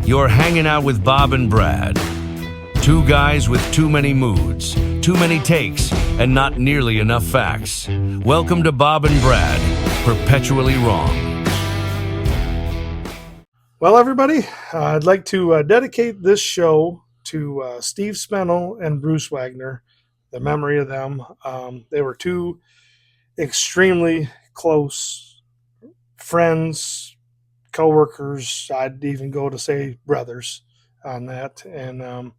You're hanging out with Bob and Brad. Two guys with too many moods, too many takes, and not nearly enough facts. Welcome to Bob and Brad, Perpetually Wrong. Well, everybody, I'd like to dedicate this show to Steve Spennel and Bruce Wagner, the memory of them. They were two extremely close friends, co-workers. I'd even go to say brothers on that. And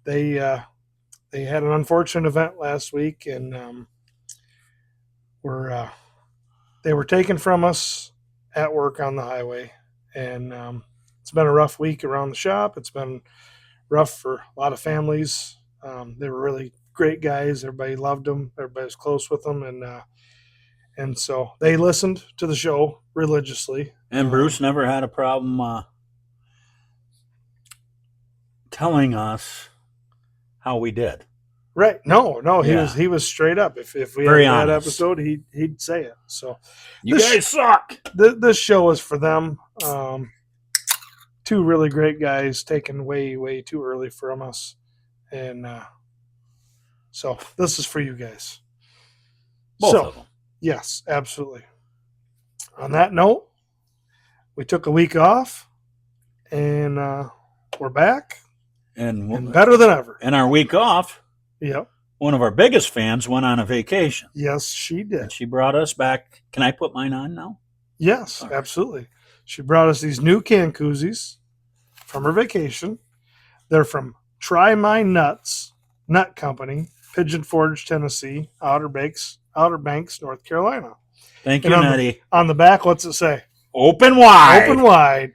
they had an unfortunate event last week, and they were taken from us at work on the highway. And it's been a rough week around the shop. It's been rough for a lot of families. They were really great guys. Everybody loved them. Everybody was close with them. And so they listened to the show religiously. And Bruce never had a problem telling us how we did. Right. No, he was straight up. If we Very had that honest. episode, he'd say it. So You guys suck. this show is for them. Two really great guys taken way, way too early from us. And so this is for you guys. Both of them. Yes, absolutely. On that note, we took a week off, and we're back and better than ever. And our week off, Yep. one of our biggest fans went on a vacation. Yes, she did. And she brought us back. Can I put mine on now? Yes, All right. absolutely. She brought us these new can koozies from her vacation. They're from Try My Nuts Nut Company, Pigeon Forge, Tennessee, Outer Banks, North Carolina. Thank And you, on the- Nettie. On the back, what's it say? Open wide. Open wide.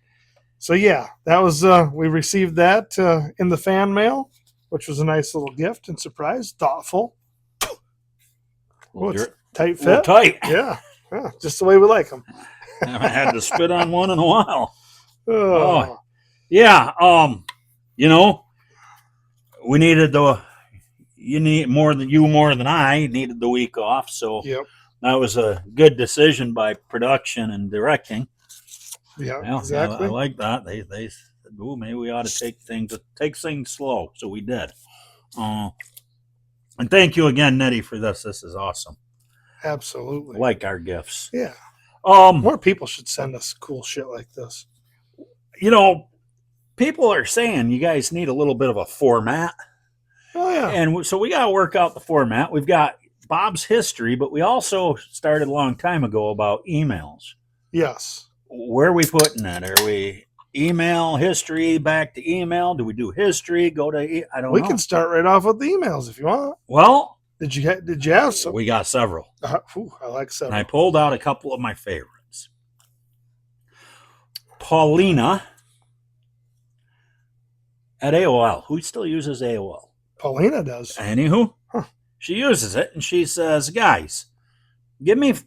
So yeah, that was we received that in the fan mail, which was a nice little gift and surprise, thoughtful. Oh, it's tight A little fit. tight. Yeah, just the way we like them. I haven't had to spit on one in a while. Oh, Yeah. We needed more than I needed the week off. So yep, that was a good decision by production and directing. yeah, Well, exactly. I like that. They said, "Ooh, maybe we ought to take things slow." So we did. And thank you again, Nettie, for this. This is awesome. Absolutely. I like our gifts. Yeah, Um, more people should send us cool shit like this. People are saying you guys need a little bit of a format. Oh yeah, And so we got to work out the format. We've got Bob's history, but we also started a long time ago about emails. yes. Where are we putting that? Are we email history back to email? Do we do history? Go to I don't We know. can start right off with the emails if you want. Well, Did you have some? we got several. I like And several. I pulled out a couple of my favorites. Paulina at AOL. Who still uses AOL? Paulina does. Anywho, she uses it and she says, guys,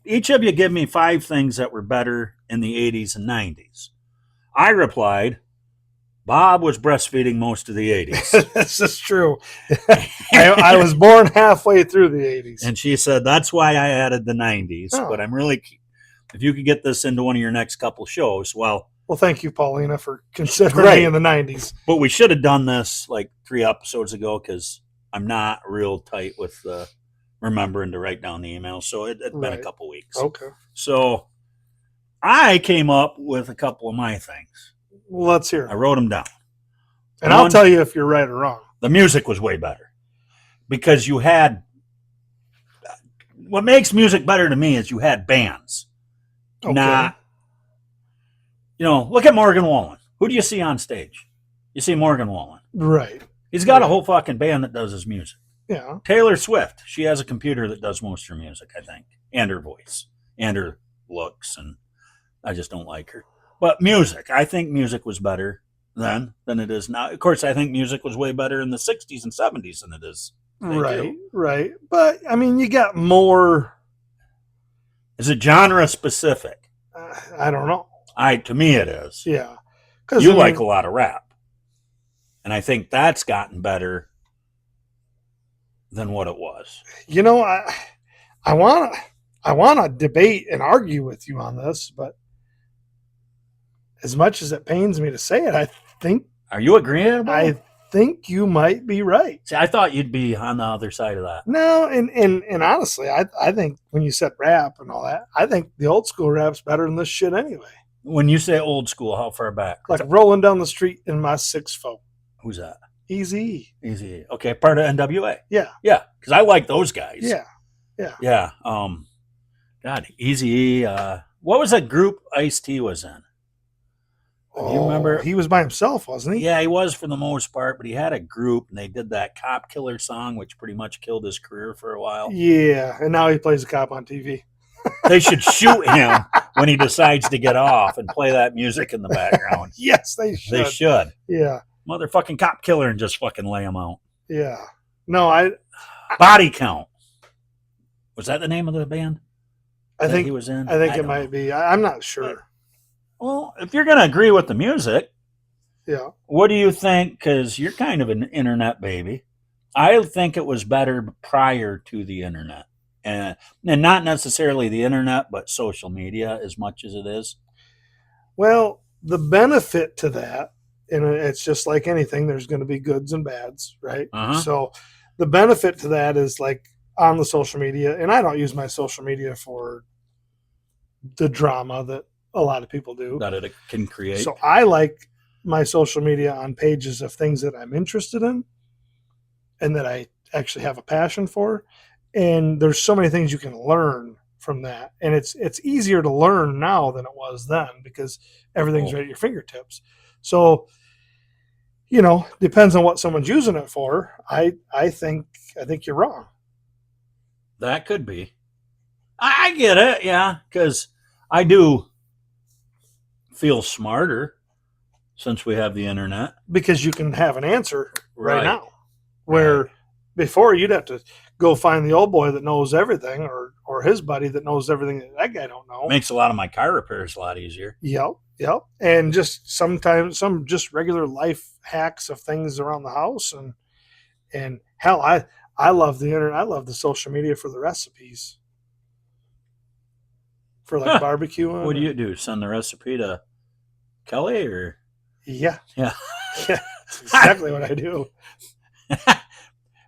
each of you give me 5 things that were better in the 80s and 90s. I replied, Bob was breastfeeding most of the 80s. This is true. I was born halfway through the 80s. And she said, that's why I added the 90s. Oh. But I'm really, if you could get this into one of your next couple shows, well, Thank you, Paulina, for considering Right. me in the 90s. but we should have done this like 3 episodes ago because I'm not real tight with remembering to write down the emails. So it's been a Right. couple weeks. Okay. So I came up with a couple of my things. Well, let's hear I it. wrote them down. And I'll One- tell you if you're right or wrong. The music was way better because you had. What makes music better to me is you had bands. Okay. Not, look at Morgan Wallen. Who do you see on stage? You see Morgan Wallen. Right. He's got a Right. whole fucking band that does his music. Yeah. Taylor Swift, she has a computer that does most of her music, I think, and her voice, and her looks, and I just don't like her. But music, I think music was better then than it is now. Of course, I think music was way better in the 60s and 70s than it is. Right. Right. But, I mean, you got more. Is it genre specific? I don't know. To me it is. Yeah. 'Cause, You I mean, like a lot of rap. And I think that's gotten better than what it was. I want to debate and argue with you on this, but as much as it pains me to say it, Are you agreeable? I think you might be right. See, I thought you'd be on the other side of that. No, and honestly, I think when you said rap and all that, I think the old school rap's better than this shit anyway. When you say old school, how far back? Like rolling down the street in my 6'4". Who's that? Easy. Easy. Okay, part of NWA. Yeah. Yeah, because I like those guys. Yeah. Yeah. God, Easy. What was that group Ice-T was in? Do you remember? He was by himself, wasn't he? Yeah, he was for the most part, but he had a group, and they did that Cop Killer song, which pretty much killed his career for a while. Yeah, and now he plays a cop on TV. They should shoot him when he decides to get off and play that music in the background. Yes, they should. They should. Yeah. Motherfucking Cop Killer and just fucking lay him out. Yeah. No, Body Count. Was that the name of the band? I think he was in. I think it don't might know. be. I'm not sure. Well, if you're going to agree with the music, Yeah. what do you think? Because you're kind of an internet baby. I think it was better prior to the internet. And not necessarily the internet, but social media as much as it is. Well, the benefit to that, and it's just like anything, there's going to be goods and bads, right? Uh-huh. So the benefit to that is like on the social media, and I don't use my social media for the drama that a lot of people do. That it can create. So I like my social media on pages of things that I'm interested in and that I actually have a passion for. And there's so many things you can learn from that. And it's easier to learn now than it was then because everything's right at your fingertips. So, depends on what someone's using it for. I think you're wrong. That could be. I get it, yeah, because I do feel smarter since we have the internet. Because you can have an answer right Right. now. Where Right. before you'd have to go find the old boy that knows everything or his buddy that knows everything that guy don't know. Makes a lot of my car repairs a lot easier. Yep. And just sometimes some just regular life hacks of things around the house and hell, I love the internet. I love the social media for the recipes. For like barbecuing. What do you do? Send the recipe to Kelly or? Yeah. Yeah. Yeah. That's exactly what I do.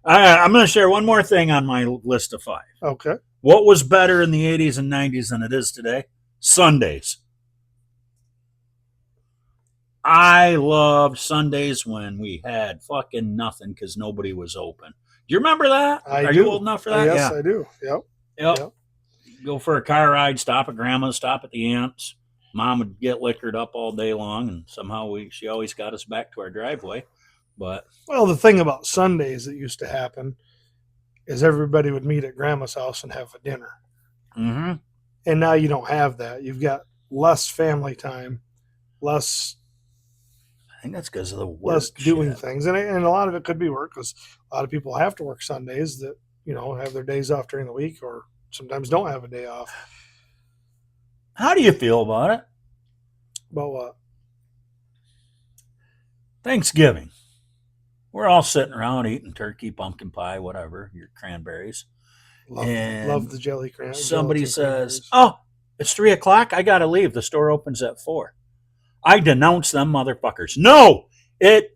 I'm going to share one more thing on my list of 5. Okay. What was better in the 80s and 90s than it is today? Sundays. I loved Sundays when we had fucking nothing because nobody was open. Do you remember that? Are you old enough for that? Yes, Yeah. I do. Yep. Yep. Go for a car ride, stop at grandma's, stop at the aunt's. Mom would get liquored up all day long, and somehow she always got us back to our driveway. But Well, the thing about Sundays that used to happen is everybody would meet at grandma's house and have a dinner. mm-hmm. And now you don't have that. You've got less family time, less I think that's because of the work. less doing shit. things. And a lot of it could be work because a lot of people have to work Sundays that, have their days off during the week or sometimes don't have a day off. How do you feel about it? But what? Thanksgiving. We're all sitting around eating turkey, pumpkin pie, whatever, your cranberries. And Love the jelly cran. Somebody gelatin says, cranberries. "Oh, it's 3:00. I got to leave. The store opens at 4." I denounce them motherfuckers. No,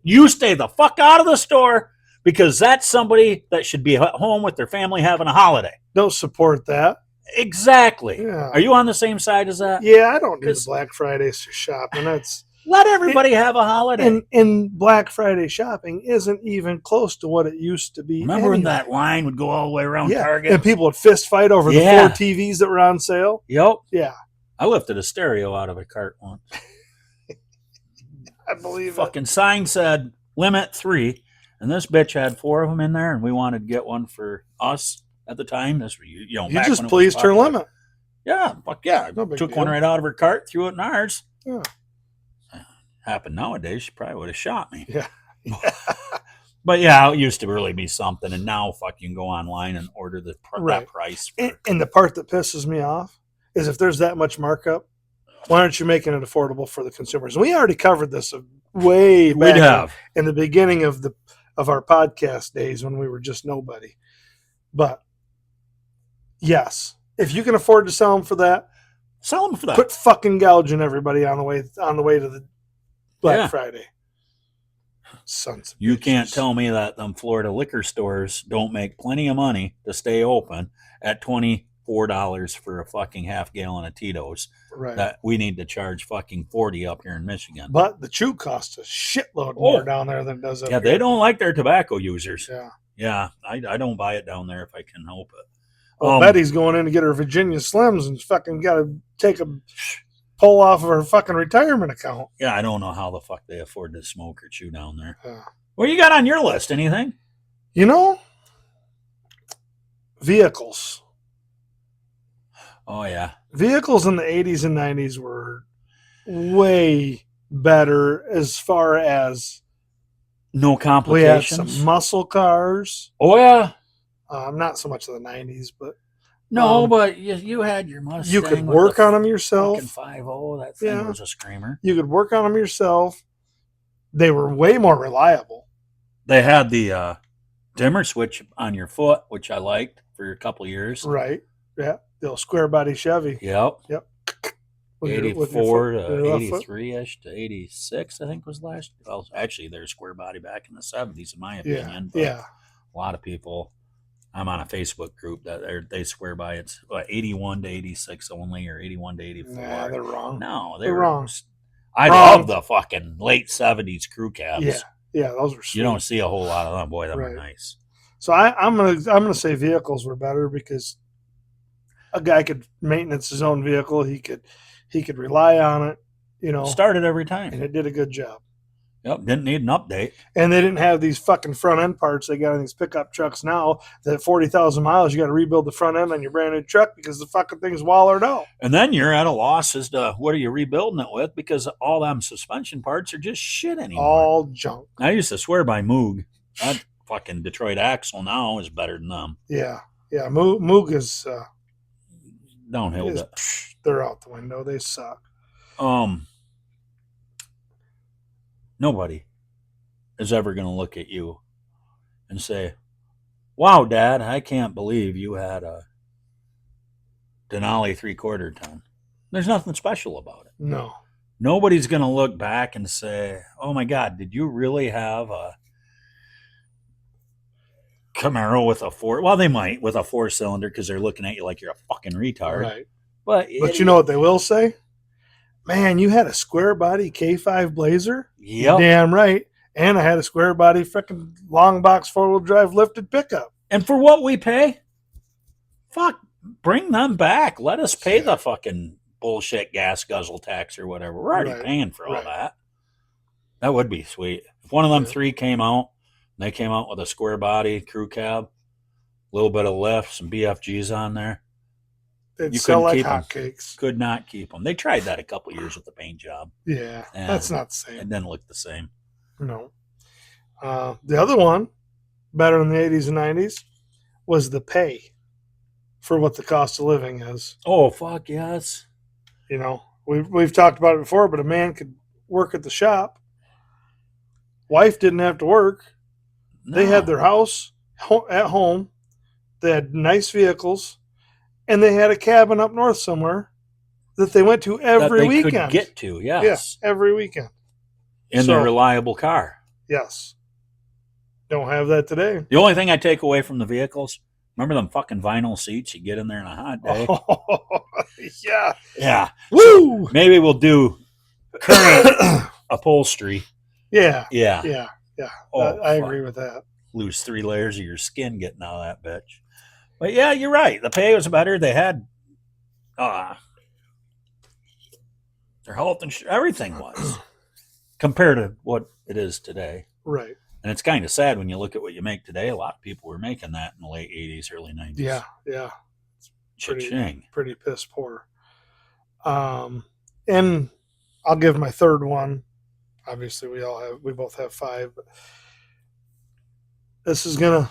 you stay the fuck out of the store because that's somebody that should be at home with their family having a holiday. Don't support that. Exactly. Yeah. Are you on the same side as that? Yeah, I don't do the 'Cause- Black Friday shopping. That's Let everybody have a holiday. and Black Friday shopping isn't even close to what it used to be. Remember when anyway. that line would go all the way around Yeah, Target? and people would fist fight over the Yeah. 4 TVs that were on sale. Yep. Yeah, I lifted a stereo out of a cart once. I believe it. Fucking sign said limit 3, and this bitch had 4 of them in there, and we wanted to get one for us at the time. This, You back just when it was pleased her popular. limit. Yeah, fuck yeah. No big Took one deal. right out of her cart, threw it in ours. Yeah. Happened nowadays, she probably would have shot me. Yeah. But yeah, it used to really be something, and now fuck, you can go online and order that Right. price. And the part that pisses me off is if there's that much markup, why aren't you making it affordable for the consumers? And we already covered this way back We'd have. in the beginning of our podcast days when we were just nobody. But yes, if you can afford to sell them for that, Sell them for that. Quit fucking gouging everybody on the way to the Black Yeah. Friday. Sons of You bitches. can't tell me that them Florida liquor stores don't make plenty of money to stay open at $24 for a fucking half gallon of Tito's. Right. That we need to charge fucking 40 up here in Michigan. But the chew costs a shitload more down there than it does up Yeah, here. they don't like their tobacco users. Yeah. Yeah, I don't buy it down there if I can help it. Well, Betty's going in to get her Virginia Slims and fucking got to take a pull off of her fucking retirement account. Yeah, I don't know how the fuck they afford to smoke or chew down there. Yeah. What you got on your list? Anything? You know, vehicles. Oh, yeah. Vehicles in the 80s and 90s were way better as far as No we had complications. some muscle cars. Oh, yeah. Not so much of the 90s, but No, but you had your Mustang. you could with work the on them yourself. fucking 5.0. That thing Yeah. was a screamer. You could work on them yourself. They were way more reliable. They had the dimmer switch on your foot, which I liked for a couple of years. Right. Yeah. The old square body Chevy. Yep. With your 84 your to left foot. 83-ish to 86, I think was last. Well, actually, they're square body back in the 70s, in my opinion. But Yeah. a lot of people, I'm on a Facebook group that they swear by it's 81 to 86 only, or 81 to 84. Nah, they're wrong. No, They're wrong. I Wrong. love the fucking late 70s crew cabs. Yeah. Yeah, those were sweet. You don't see a whole lot of them. Boy, them are Right. nice. So I'm gonna say vehicles were better because a guy could maintenance his own vehicle. He could rely on it, you know, Started every and time. it did a good job. Yep, didn't need an update. And they didn't have these fucking front end parts they got in these pickup trucks now. That 40,000 miles, you got to rebuild the front end on your brand new truck because the fucking thing's wallered out. And then you're at a loss as to what are you rebuilding it with, because all them suspension parts are just shit anymore. All junk. I used to swear by Moog. That fucking Detroit axle now is better than them. Yeah, yeah. Moog is Downhill. they're out the window. They suck. Nobody is ever going to look at you and say, "Wow, Dad, I can't believe you had a Denali 3/4 ton." There's nothing special about it. No. Nobody's going to look back and say, "Oh my God, did you really have a Camaro with a 4?" Well, they might with a 4-cylinder because they're looking at you like you're a fucking retard. Right. But You know what they will say? Man, you had a square body K5 Blazer? Yep. Damn right. And I had a square body freaking long box 4-wheel drive lifted pickup. And for what we pay, fuck, bring them back. Let us pay the fucking bullshit gas guzzle tax or whatever. We're already Right. paying for all Right. that. That would be sweet. If one of them Yeah. three came out, and they came out with a square body crew cab, a little bit of lift, some BFGs on there, They'd You sell couldn't like keep 'em. hotcakes. could not keep them. They tried that a couple years with the paint job. Yeah, Yeah. that's not the same. It didn't look the same. No. The other one, better in the 80s and 90s, was the pay for what the cost of living is. Oh, fuck yes. You know, we've talked about it before, but a man could work at the shop. Wife didn't have to work. They No. had their house at home. They had nice vehicles, and they had a cabin up north somewhere that they went to that every they weekend. could get to, yes. Yeah, every weekend. In So- their reliable car. Yes. Don't have that today. The only thing I take away from the vehicles, remember them fucking vinyl seats you get in there on a hot day? Oh, yeah. Yeah. Woo! Maybe we'll do current upholstery. Yeah. Yeah. Yeah. Yeah. Oh, I fuck. agree with that. Lose 3 layers of your skin getting out of that bitch. But yeah, you're right. The pay was better. They had their health insurance, everything was compared to what it is today. Right. And it's kind of sad when you look at what you make today. A lot of people were making that in the late 80s, early 90s. Yeah. Yeah. pretty- Cha-ching. Pretty piss poor. And I'll give my third one. Obviously, we both have 5. But this is gonna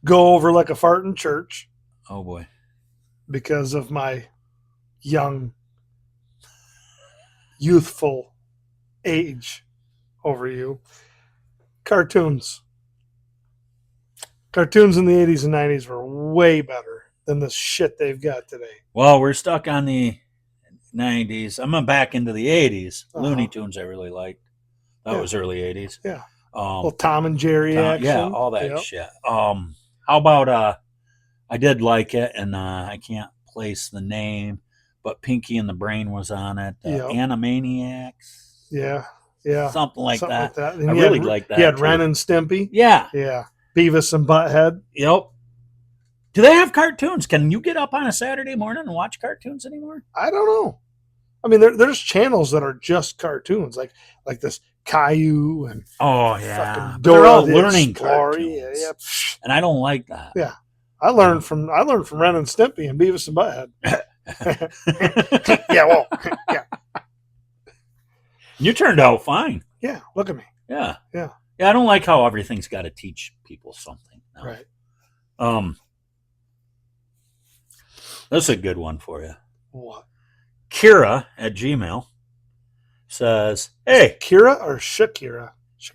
go over like a fart in church Oh boy. because of my young, youthful age over you. Cartoons. Cartoons in the 80s and 90s were way better than the shit they've got today. Well, we're stuck on the 90s. I'm back into the 80s. Uh-huh. Looney Tunes I really liked. That Yeah. was early 80s. Yeah. Um, Well, Tom and Jerry action. yeah, all that Yep. shit. How about I did like it, and I can't place the name, but Pinky and the Brain was on it. Yep. Animaniacs. Yeah. Something like that. And I you really had, like that. You had too. Ren and Stimpy. Yeah. Yeah. Beavis and Butthead. Yep. Do they have cartoons? Can you get up on a Saturday morning and watch cartoons anymore? I don't know. I mean, there's channels that are just cartoons, like this Caillou and Oh yeah, fucking but they're all Dora the learning Explorer. cartoons, Yeah. and I don't like that. Yeah. I learned from Ren and Stimpy and Beavis and Butthead. Yeah, well, yeah. You turned out fine. Yeah, look at me. Yeah. Yeah. I don't like how everything's got to teach people something. No. Right. This is a good one for you. What? Kira at Gmail says, "Hey, Kira or Shakira?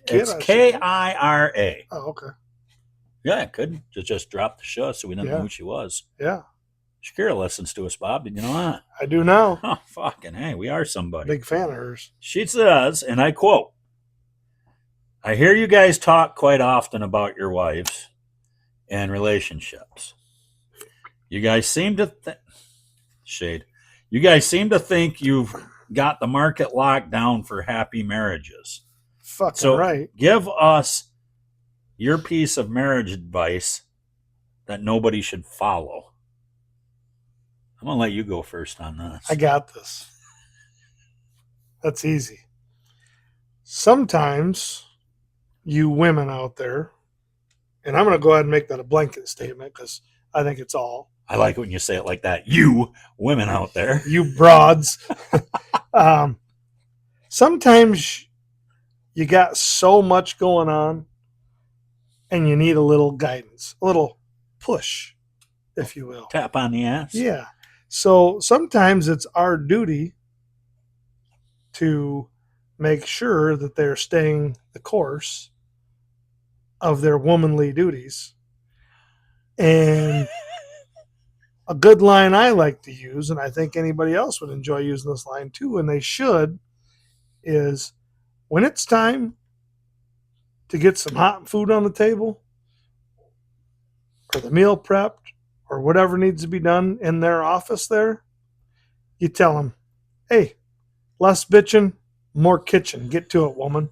it's Kira." Oh, okay. Yeah, it could just drop the show so we didn't know who she was. Yeah, Shakira listens to us, Bob. Did you know that? I do now. Oh, fucking hey, we are somebody. Big fan of hers. She says, and I quote, "I hear you guys talk quite often about your wives and relationships. You guys seem to You guys seem to think you've got the market locked down for happy marriages. Fucking So right. give us your piece of marriage advice that nobody should follow." I'm going to let you go first on this. I got this. That's easy. Sometimes you women out there, and I'm going to go ahead and make that a blanket statement because I think it's all. I like when you say it like that. You women out there. You broads. Sometimes you got so much going on and you need a little guidance, a little push, if you will. Tap on the ass. Yeah. So sometimes it's our duty to make sure that they're staying the course of their womanly duties. And a good line I like to use, and I think anybody else would enjoy using this line too, and they should, is when it's time to get some hot food on the table or the meal prepped or whatever needs to be done in their office there, you tell them, "Hey, less bitching, more kitchen. Get to it, woman."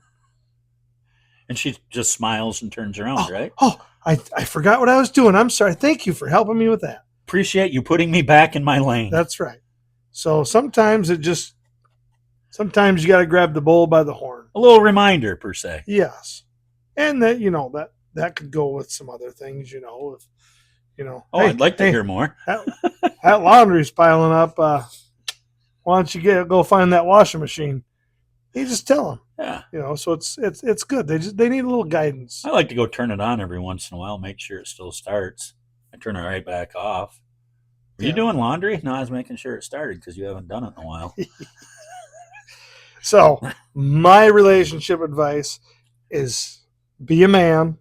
And she just smiles and turns around, right? Oh, I forgot what I was doing. I'm sorry. Thank you for helping me with that. Appreciate you putting me back in my lane. That's right. So sometimes you got to grab the bull by the horn. A little reminder, per se. Yes. And that, that could go with some other things, if, Oh, hey, I'd like to hear more. that laundry's piling up. Why don't you go find that washing machine? You just tell them, Yeah. so it's good. They need a little guidance. I like to go turn it on every once in a while, make sure it still starts. I turn it right back off. Were you doing laundry? No, I was making sure it started because you haven't done it in a while. So my relationship advice is be a man,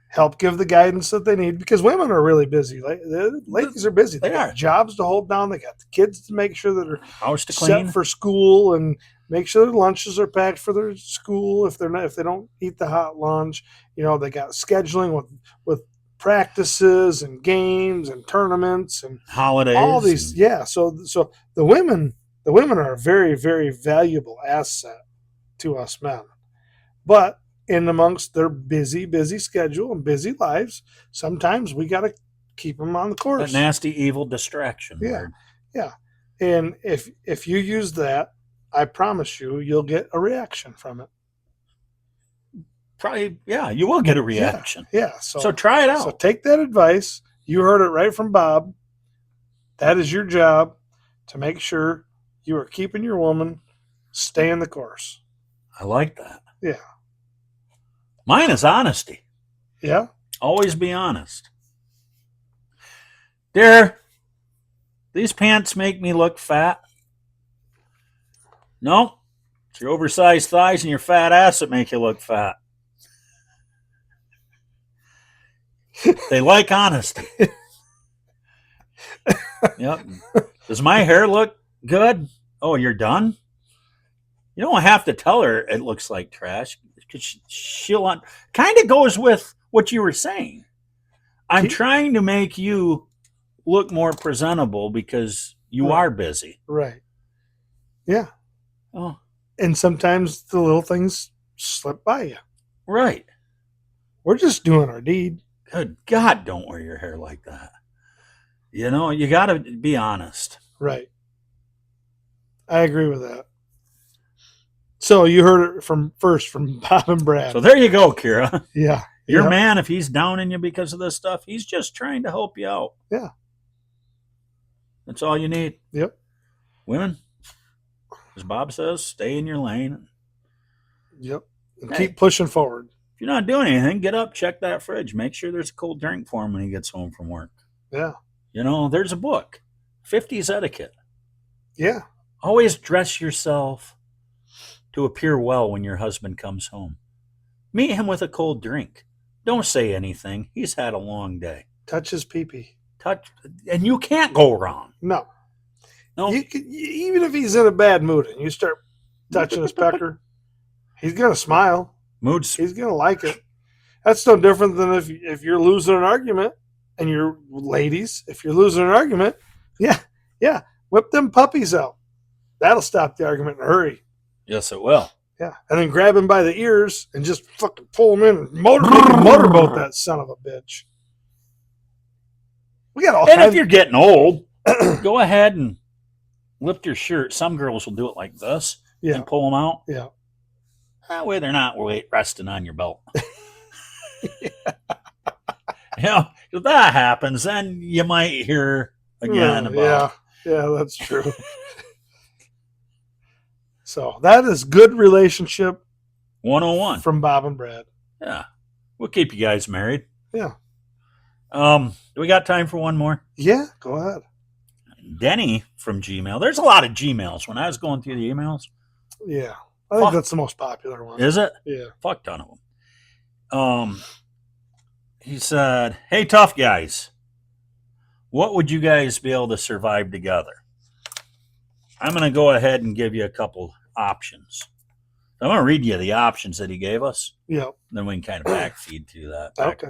help give the guidance that they need, because women are really busy. Ladies are busy. They got jobs to hold down. They got the kids to make sure that are house to clean, set for school, and make sure their lunches are packed for their school. If they don't eat the hot lunch, they got scheduling with practices and games and tournaments and holidays. All these, yeah. So the women are a very, very valuable asset to us men, but in amongst their busy schedule and busy lives, sometimes we got to keep them on the course. That nasty, evil distraction. Yeah, word. yeah. And if you use that, I promise you'll get a reaction from it. Probably, yeah, you will get a reaction. Yeah. So try it out. So take that advice. You heard it right from Bob. That is your job, to make sure you are keeping your woman staying the course. I like that. Yeah. Mine is honesty. Yeah. Always be honest. Dear, these pants make me look fat. No, it's your oversized thighs and your fat ass that make you look fat. They like honesty. Yep. Does my hair look good? Oh, you're done? You don't have to tell her it looks like trash because she'll kind of goes with what you were saying. I'm trying to make you look more presentable because you are busy. Right. Yeah. Oh, And sometimes the little things slip by you. right. We're just doing our deed. Good God, don't wear your hair like that. You know, you got to be honest. Right. I agree with that. So you heard it from Bob and Brad. So there you go, Kira. Yeah. Your Yep. man, if he's downing you because of this stuff, he's just trying to help you out. Yeah. That's all you need. Yep. Women, as Bob says, stay in your lane. Yep. And Hey. keep pushing forward. If you're not doing anything, get up, check that fridge. Make sure there's a cold drink for him when he gets home from work. Yeah. You know, there's a book, 50s Etiquette. Yeah. Always dress yourself to appear well when your husband comes home. Meet him with a cold drink. Don't say anything. He's had a long day. Touch his pee-pee. Touch, and you can't go wrong. No. No, Even if he's in a bad mood and you start touching his pecker, he's going to smile. moods. He's going to like it. That's no different than if you're losing an argument and you're ladies, if you're losing an argument, yeah, whip them puppies out. That'll stop the argument in a hurry. Yes, it will. Yeah. And then grab him by the ears and just fucking pull him in and motorboat that son of a bitch. We got all And if kinds you're getting old, go ahead and lift your shirt. Some girls will do it like this Yeah. and pull them out. Yeah. That way they're not resting on your belt. You know, if that happens, then you might hear again about. Yeah, that's true. So that is good relationship 101. from Bob and Brad. Yeah. We'll keep you guys married. Yeah. Do we got time for one more? Yeah, go ahead. Denny from Gmail. There's a lot of Gmails. When I was going through the emails, Yeah. I think that's the most popular one. is it? Yeah. Fuck ton of them. He said, "Hey, tough guys, what would you guys be able to survive together?" I'm going to go ahead and give you a couple options. I'm going to read you the options that he gave us. Yeah. Then we can kind of backfeed through that. Okay.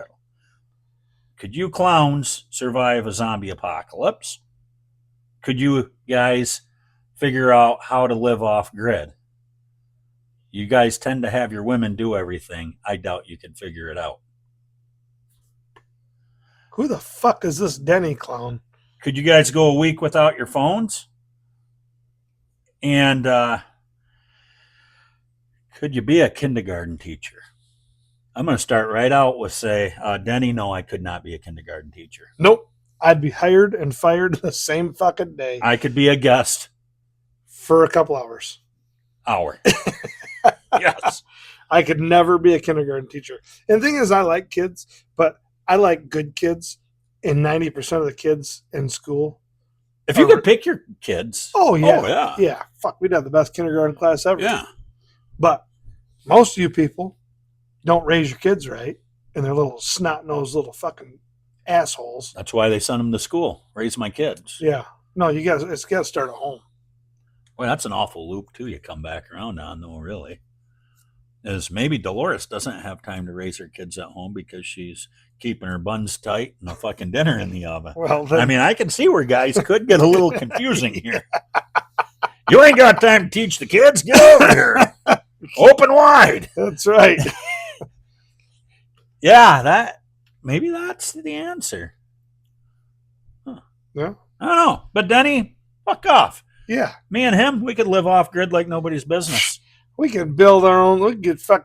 Could you clowns survive a zombie apocalypse? Could you guys figure out how to live off grid? You guys tend to have your women do everything. I doubt you can figure it out. Who the fuck is this Denny clown? Could you guys go a week without your phones? And could you be a kindergarten teacher? I'm going to start right out with say, Denny, no, I could not be a kindergarten teacher. Nope. I'd be hired and fired the same fucking day I could be a guest for a couple hours. hour. Yes. I could never be a kindergarten teacher. And the thing is, I like kids, but I like good kids. And 90% of the kids in school. If you could pick your kids. Oh, yeah. Oh, yeah. Yeah. Fuck, we'd have the best kindergarten class ever. Yeah. But most of you people don't raise your kids right. And they're little snot-nosed little fucking assholes. That's why they send them to school. Raise my kids. Yeah. No, it's got to start at home. Well, that's an awful loop, too, you come back around on, though, really. Is maybe Dolores doesn't have time to raise her kids at home because she's keeping her buns tight and a fucking dinner in the oven. Well, then, I mean, I can see where guys could get a little confusing here. You ain't got time to teach the kids? Get over here. Open wide. that's right. Yeah, maybe that's the answer. Yeah. I don't know. But Denny, fuck off. Yeah. Me and him, we could live off grid like nobody's business. We could build our own. We could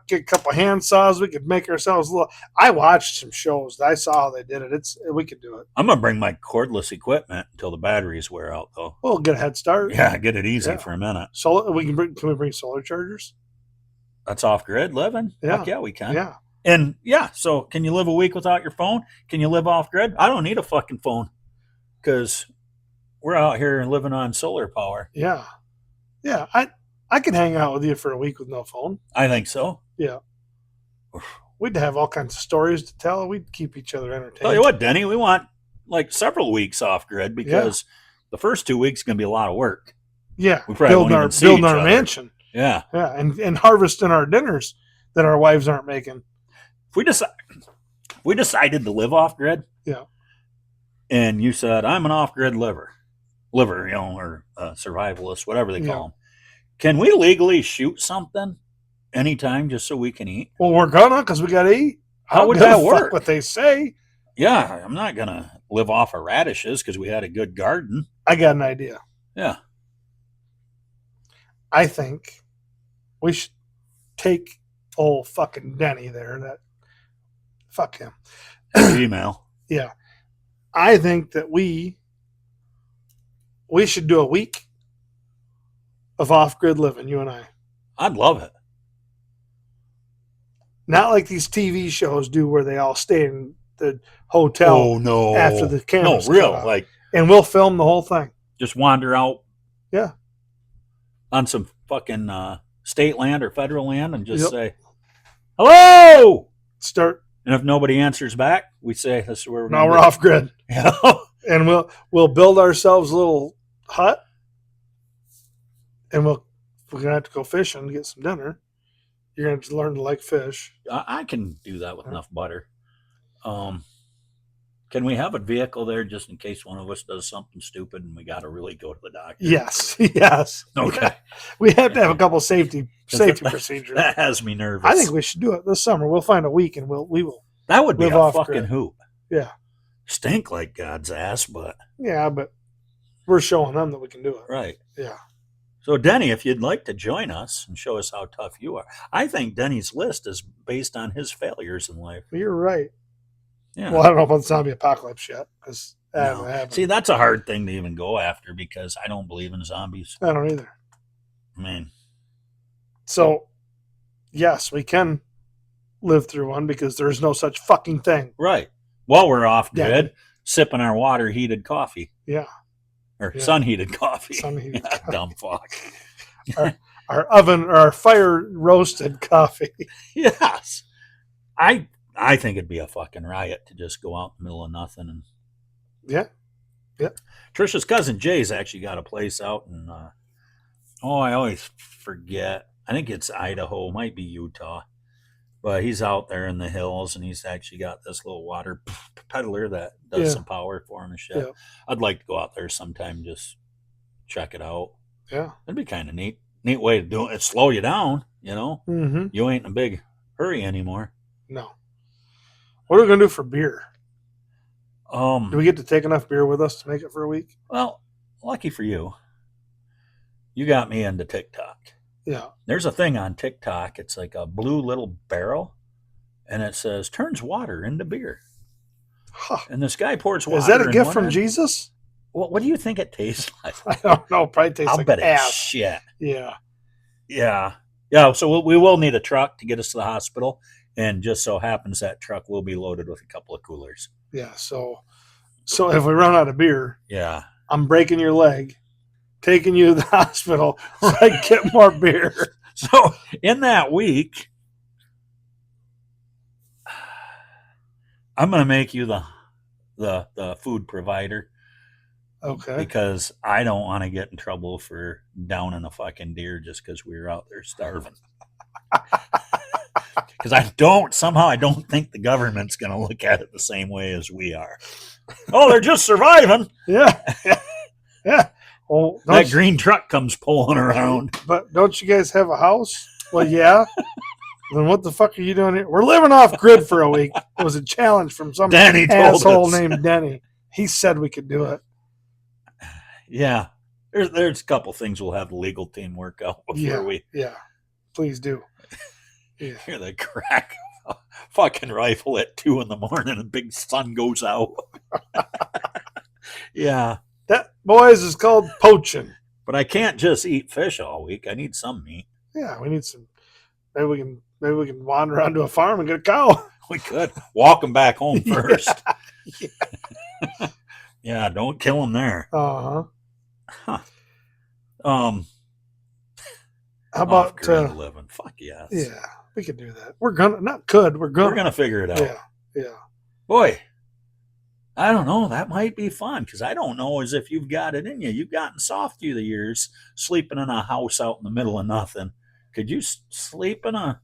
get a couple hand saws. We could make ourselves a little. I watched some shows. I saw how they did it. We could do it. I'm gonna bring my cordless equipment until the batteries wear out, though. We'll get a head start. Yeah, get it easy Yeah. for a minute. Solar. Can we bring solar chargers? That's off grid living. Yeah. Fuck yeah, we can. Yeah. And yeah, so can you live a week without your phone? Can you live off grid? I don't need a fucking phone because we're out here living on solar power. Yeah. Yeah. I could hang out with you for a week with no phone. I think so. Yeah. We'd have all kinds of stories to tell. We'd keep each other entertained. Tell you what, Denny, we want like several weeks off grid because The first 2 weeks is going to be a lot of work. Yeah, We probably won't even see building each our other. mansion. Yeah. Yeah, and harvesting our dinners that our wives aren't making. If we decided to live off grid, Yeah. and you said, I'm an off grid liver, or survivalist, whatever they call them, can we legally shoot something anytime just so we can eat? Well, we're gonna, because we gotta eat. How would I don't that give a fuck work? what they say. Yeah, I'm not going to live off of radishes because we had a good garden. I got an idea. Yeah. I think we should take old fucking Denny there. Fuck him. Email. Yeah. I think that we should do a week of off-grid living, you and I. I'd love it. Not like these TV shows do where they all stay in the hotel Oh, no. after the cameras No, real. cut off. Like, And we'll film the whole thing. just wander out. Yeah. On some fucking state land or federal land and just Yep. say, hello. Start. And if nobody answers back, we say, this is where we're Now going. we're off grid. Yeah. And we'll build ourselves a little hut. And we're gonna have to go fishing to get some dinner. You're gonna have to learn to like fish. I can do that with enough butter. Can we have a vehicle there just in case one of us does something stupid and we got to really go to the doctor? Yes, yes. Okay. We have to have a couple safety procedures. That has me nervous. I think we should do it this summer. We'll find a week and we will. that would be live a off fucking grid. hoop. Yeah, Stink like God's ass, but yeah, but we're showing them that we can do it. right. Yeah. So, Denny, if you'd like to join us and show us how tough you are, I think Denny's list is based on his failures in life. You're right. Yeah. Well, I don't know about the zombie apocalypse yet because that No. hasn't happened. See, that's a hard thing to even go after because I don't believe in zombies. I don't either. I mean, So, yes, we can live through one because there's no such fucking thing. right. While we're off Yeah. grid, sipping our water heated coffee Yeah. or Yeah. sun heated coffee. Sun-heated Yeah, coffee. dumb fuck. Our oven or our fire roasted coffee. Yes. I think it'd be a fucking riot to just go out in the middle of nothing. And Yeah. Trisha's cousin Jay's actually got a place out in, I always forget. I think it's Idaho, might be Utah. But he's out there in the hills and he's actually got this little water peddler that does Yeah. some power for him and shit. Yeah. I'd like to go out there sometime and just check it out. Yeah. That'd be kind of neat. Neat way to do it. Slow you down, you know? Mm-hmm. You ain't in a big hurry anymore. No. What are we going to do for beer? Do Do we get to take enough beer with us to make it for a week? Well, lucky for you, you got me into TikTok. Yeah. There's a thing on TikTok. It's like a blue little barrel, and it says turns water into beer. Huh. And this guy pours water. Is that a in gift one from end. Jesus? What do you think it tastes like? I don't know. Probably tastes I'll like bet it's ass. shit. Yeah. Yeah. So we will need a truck to get us to the hospital, and just so happens that truck will be loaded with a couple of coolers. Yeah. So if we run out of beer, Yeah. I'm breaking your leg, taking you to the hospital so I can get more beer. So in that week, I'm going to make you the food provider Okay. because I don't want to get in trouble for downing a fucking deer just because we were out there starving. Because I don't think the government's going to look at it the same way as we are. Oh, they're just surviving. Yeah. Yeah. Well, That green truck comes pulling around. but don't you guys have a house? Well, yeah. Then what the fuck are you doing here? We're living off grid for a week. It was a challenge from some Danny told asshole us. named Denny. He said we could do it. Yeah. There's a couple things we'll have the legal team work out before Yeah. we Yeah. Please do. Yeah. hear the crack of a fucking rifle at 2 a.m. and the big sun goes out. Yeah. That, boys, is called poaching. But I can't just eat fish all week. I need some meat. Yeah, we need some. Maybe we can wander onto a farm and get a cow. We could walk them back home Yeah. first. Yeah, don't kill them there. Uh huh. Um, How about? off-grid living? Fuck yes. Yeah, we could do that. We're gonna not could. We're gonna. We're gonna figure it out. Yeah. Yeah. Boy, I don't know. That might be fun because I don't know as if you've got it in you. You've gotten soft through the years, sleeping in a house out in the middle of nothing. Could you sleep in a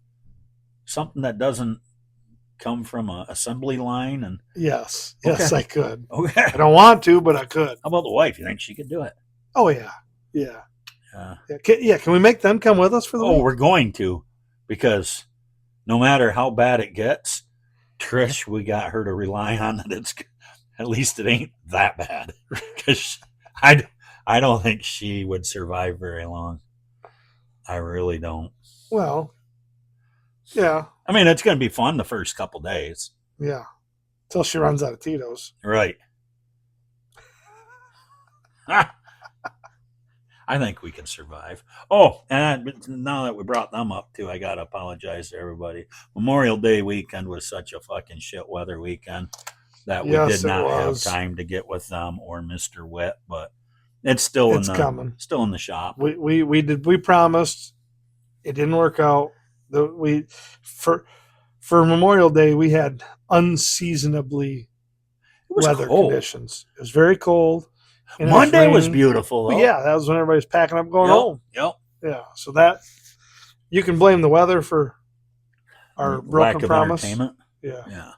something that doesn't come from a assembly line? And Yes, Okay. I could. okay, I don't want to, but I could. how about the wife? You think she could do it? Oh yeah, yeah, Uh, yeah. Can we make them come with us for the oh, week? we're going to because no matter how bad it gets, Trish, we got her to rely on that it's at least it ain't that bad because I don't think she would survive very long. I really don't. Well, yeah, I mean, it's going to be fun the first couple days, yeah. Till she runs out of Tito's. right? I think we can survive. Oh, and now that we brought them up too, I gotta apologize to everybody. Memorial Day weekend was such a fucking shit weather weekend that we Yes, did it not have was. time to get with them or Mr. Witt, but it's still It's coming. still in the shop. We promised. It didn't work out. For Memorial Day we had unseasonably It was weather cold. conditions. It was very cold. and it Monday was raining. beautiful. But Though. yeah, that was when everybody's packing up going Yep, home. Yep. Yeah, so that you can blame the weather for our Lack broken of promise. entertainment. Yeah. Yeah.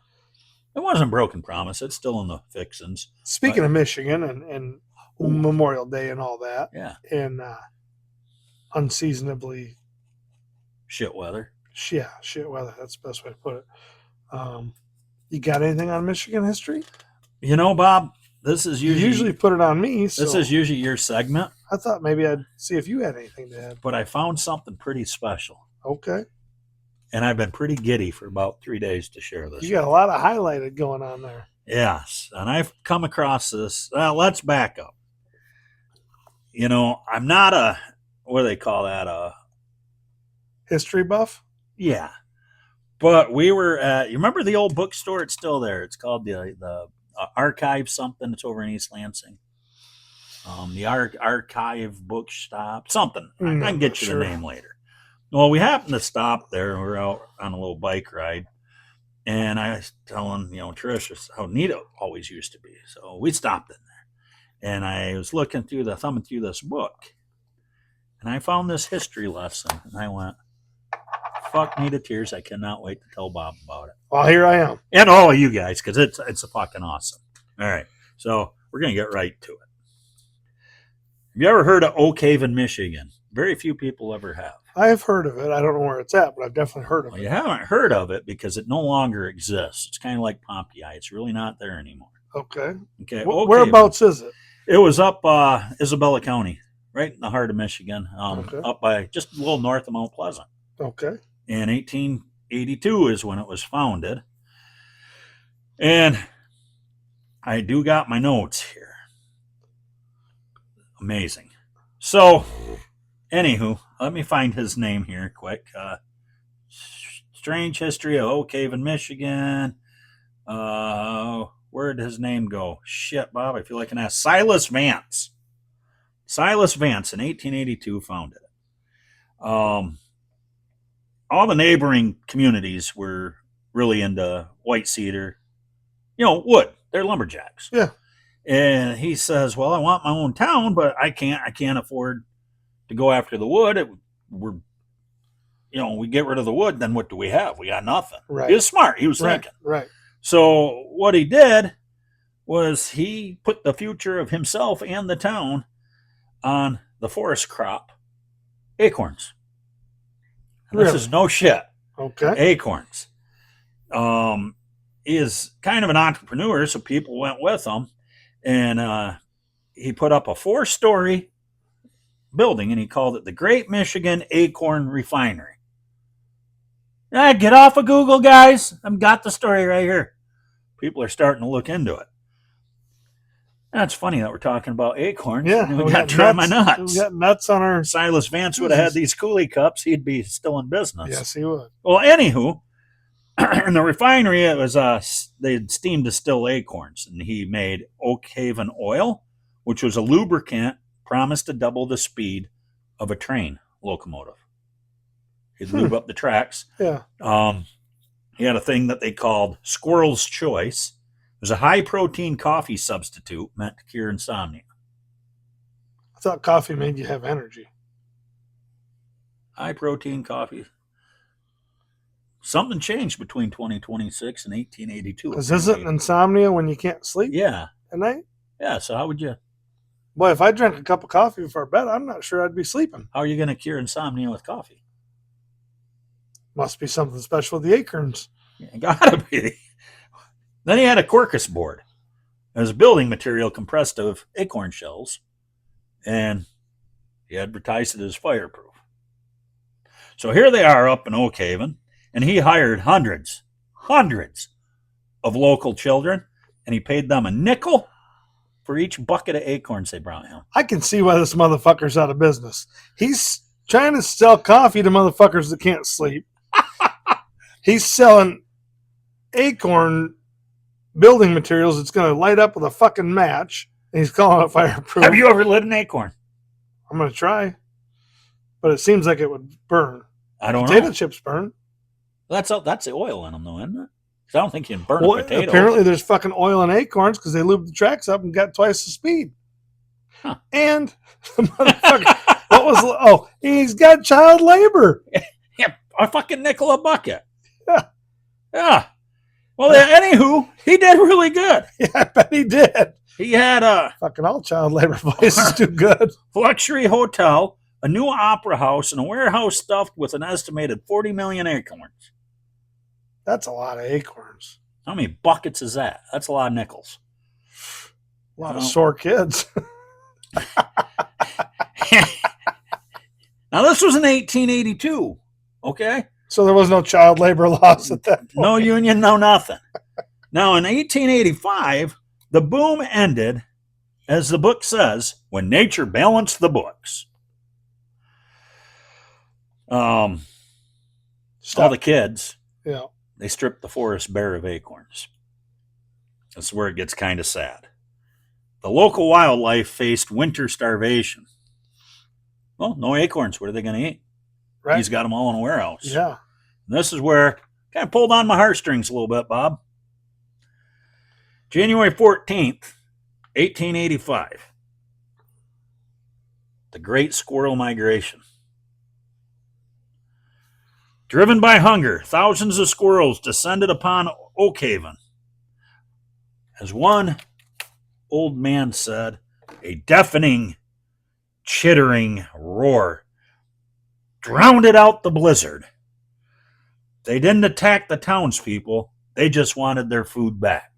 It wasn't broken promise. It's still in the fixins. Speaking of Michigan and Ooh. Memorial Day and all that, Yeah. and unseasonably Shit weather. shit weather. That's the best way to put it. You got anything on Michigan history? You know, Bob, this is You usually put it on me. So this is usually your segment, I thought maybe I'd see if you had anything to add. but I found something pretty special. Okay. And I've been pretty giddy for about 3 days to share this. You got a lot of highlighted going on there. Yes. And I've come across this. Let's back up. You know, I'm not what do they call that? History buff? Yeah. But we were at, you remember the old bookstore? It's still there. It's called the Archive something. It's over in East Lansing. The Archive Bookstop, something. I can get you Sure. the name later. Well, we happened to stop there. We were out on a little bike ride. And I was telling, Trish how neat it always used to be. So we stopped in there. And I was thumbing through this book. And I found this history lesson. And I went, fuck me to tears. I cannot wait to tell Bob about it. Well, here I am. And all of you guys, because it's a fucking awesome. All right. So we're going to get right to it. Have you ever heard of Oak Haven, Michigan? Very few people ever have. I've heard of it. I don't know where it's at, but I've definitely heard of Well, it. you haven't heard of it because it no longer exists. It's kind of like Pompeii. It's really not there anymore. Okay. Okay. Whereabouts is it? It was up Isabella County, right in the heart of Michigan, Okay. up by just a little north of Mount Pleasant. Okay. In 1882 is when it was founded. And I do got my notes here. Amazing. So, anywho, let me find his name here quick. Strange history of Oak Haven, Michigan. Where'd his name go? Shit, Bob, I feel like an ass. Silas Vance. Silas Vance in 1882 founded it. All the neighboring communities were really into white cedar, wood. They're lumberjacks. Yeah. And he says, "Well, I want my own town, but I can't afford to go after the wood. We get rid of the wood, then what do we have? We got nothing." Right. He was smart. He was thinking. Right. So what he did was he put the future of himself and the town on the forest crop, acorns. And Really? This is no shit. Okay. Acorns. He is kind of an entrepreneur, so people went with him. And he put up a 4-story building, and he called it the Great Michigan Acorn Refinery. Get off of Google, guys. I've got the story right here. People are starting to look into it. That's funny that we're talking about acorns. Yeah. We got to try my nuts. We got nuts on our. Silas Vance would have had these coolie cups. He'd be still in business. Yes, he would. Well, anywho, in the refinery, it was they steam distill acorns, and he made Oak Haven oil, which was a lubricant promised to double the speed of a train locomotive. He'd lube up the tracks. Yeah. He had a thing that they called Squirrel's Choice, was a high-protein coffee substitute meant to cure insomnia. I thought coffee made you have energy. High-protein coffee. Something changed between 2026 and 1882. Because isn't insomnia when you can't sleep Yeah. at night? Yeah, so how would you... Boy, if I drank a cup of coffee before bed, I'm not sure I'd be sleeping. How are you going to cure insomnia with coffee? Must be something special with the acorns. Yeah, gotta be. Then he had a Quercus board. It was building material compressed of acorn shells, and he advertised it as fireproof. So here they are up in Oak Haven, and he hired hundreds of local children, and he paid them a nickel for each bucket of acorns they brought him. I can see why this motherfucker's out of business. He's trying to sell coffee to motherfuckers that can't sleep. He's selling acorn building materials that's going to light up with a fucking match, and he's calling it fireproof. Have you ever lit an acorn? I'm going to try, but it seems like it would burn. I don't Potato know. chips burn. That's the oil in them, though, isn't it? 'Cause I don't think you can burn Well, a potato. apparently there's fucking oil in acorns because they lubed the tracks up and got twice the speed. Huh. And the motherfucker, he's got child labor. Yeah, a fucking nickel a bucket. Yeah. Yeah. Well, anywho, he did really good. Yeah, I bet he did. He had a Fucking all child labor places do good. luxury hotel, a new opera house, and a warehouse stuffed with an estimated 40 million acorns. That's a lot of acorns. How many buckets is that? That's a lot of nickels. A lot of Well- sore kids. Now, this was in 1882, okay? So there was no child labor laws at that point. No union, no nothing. Now, in 1885, the boom ended, as the book says, when nature balanced the books. All the kids, Yeah. they stripped the forest bare of acorns. That's where it gets kind of sad. The local wildlife faced winter starvation. Well, no acorns. What are they going to eat? Right. He's got them all in a warehouse. Yeah. And this is where kind of pulled on my heartstrings a little bit, Bob. January 14th, 1885. The Great Squirrel Migration. Driven by hunger, thousands of squirrels descended upon Oak Haven. As one old man said, a deafening, chittering roar drowned out the blizzard. They didn't attack the townspeople. They just wanted their food back.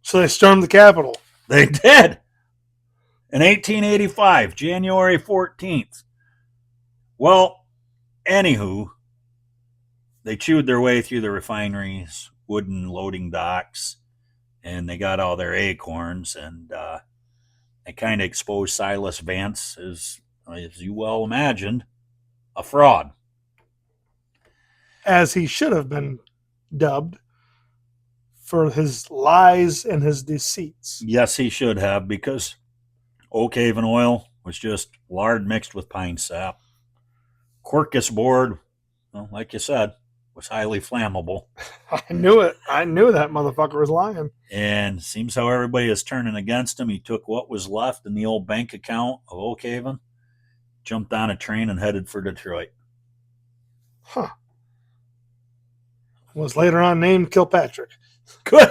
So they stormed the Capitol. They did. In 1885, January 14th. Well, anywho, they chewed their way through the refineries, wooden loading docks, and they got all their acorns, and they kind of exposed Silas Vance as you well imagined, a fraud. As he should have been dubbed for his lies and his deceits. Yes, he should have, because Oak Haven oil was just lard mixed with pine sap. Quercus board, well, like you said, was highly flammable. I knew it. I knew that motherfucker was lying. And seems how everybody is turning against him. He took what was left in the old bank account of Oak Haven, jumped on a train, and headed for Detroit. Huh. Was later on named Kilpatrick. Could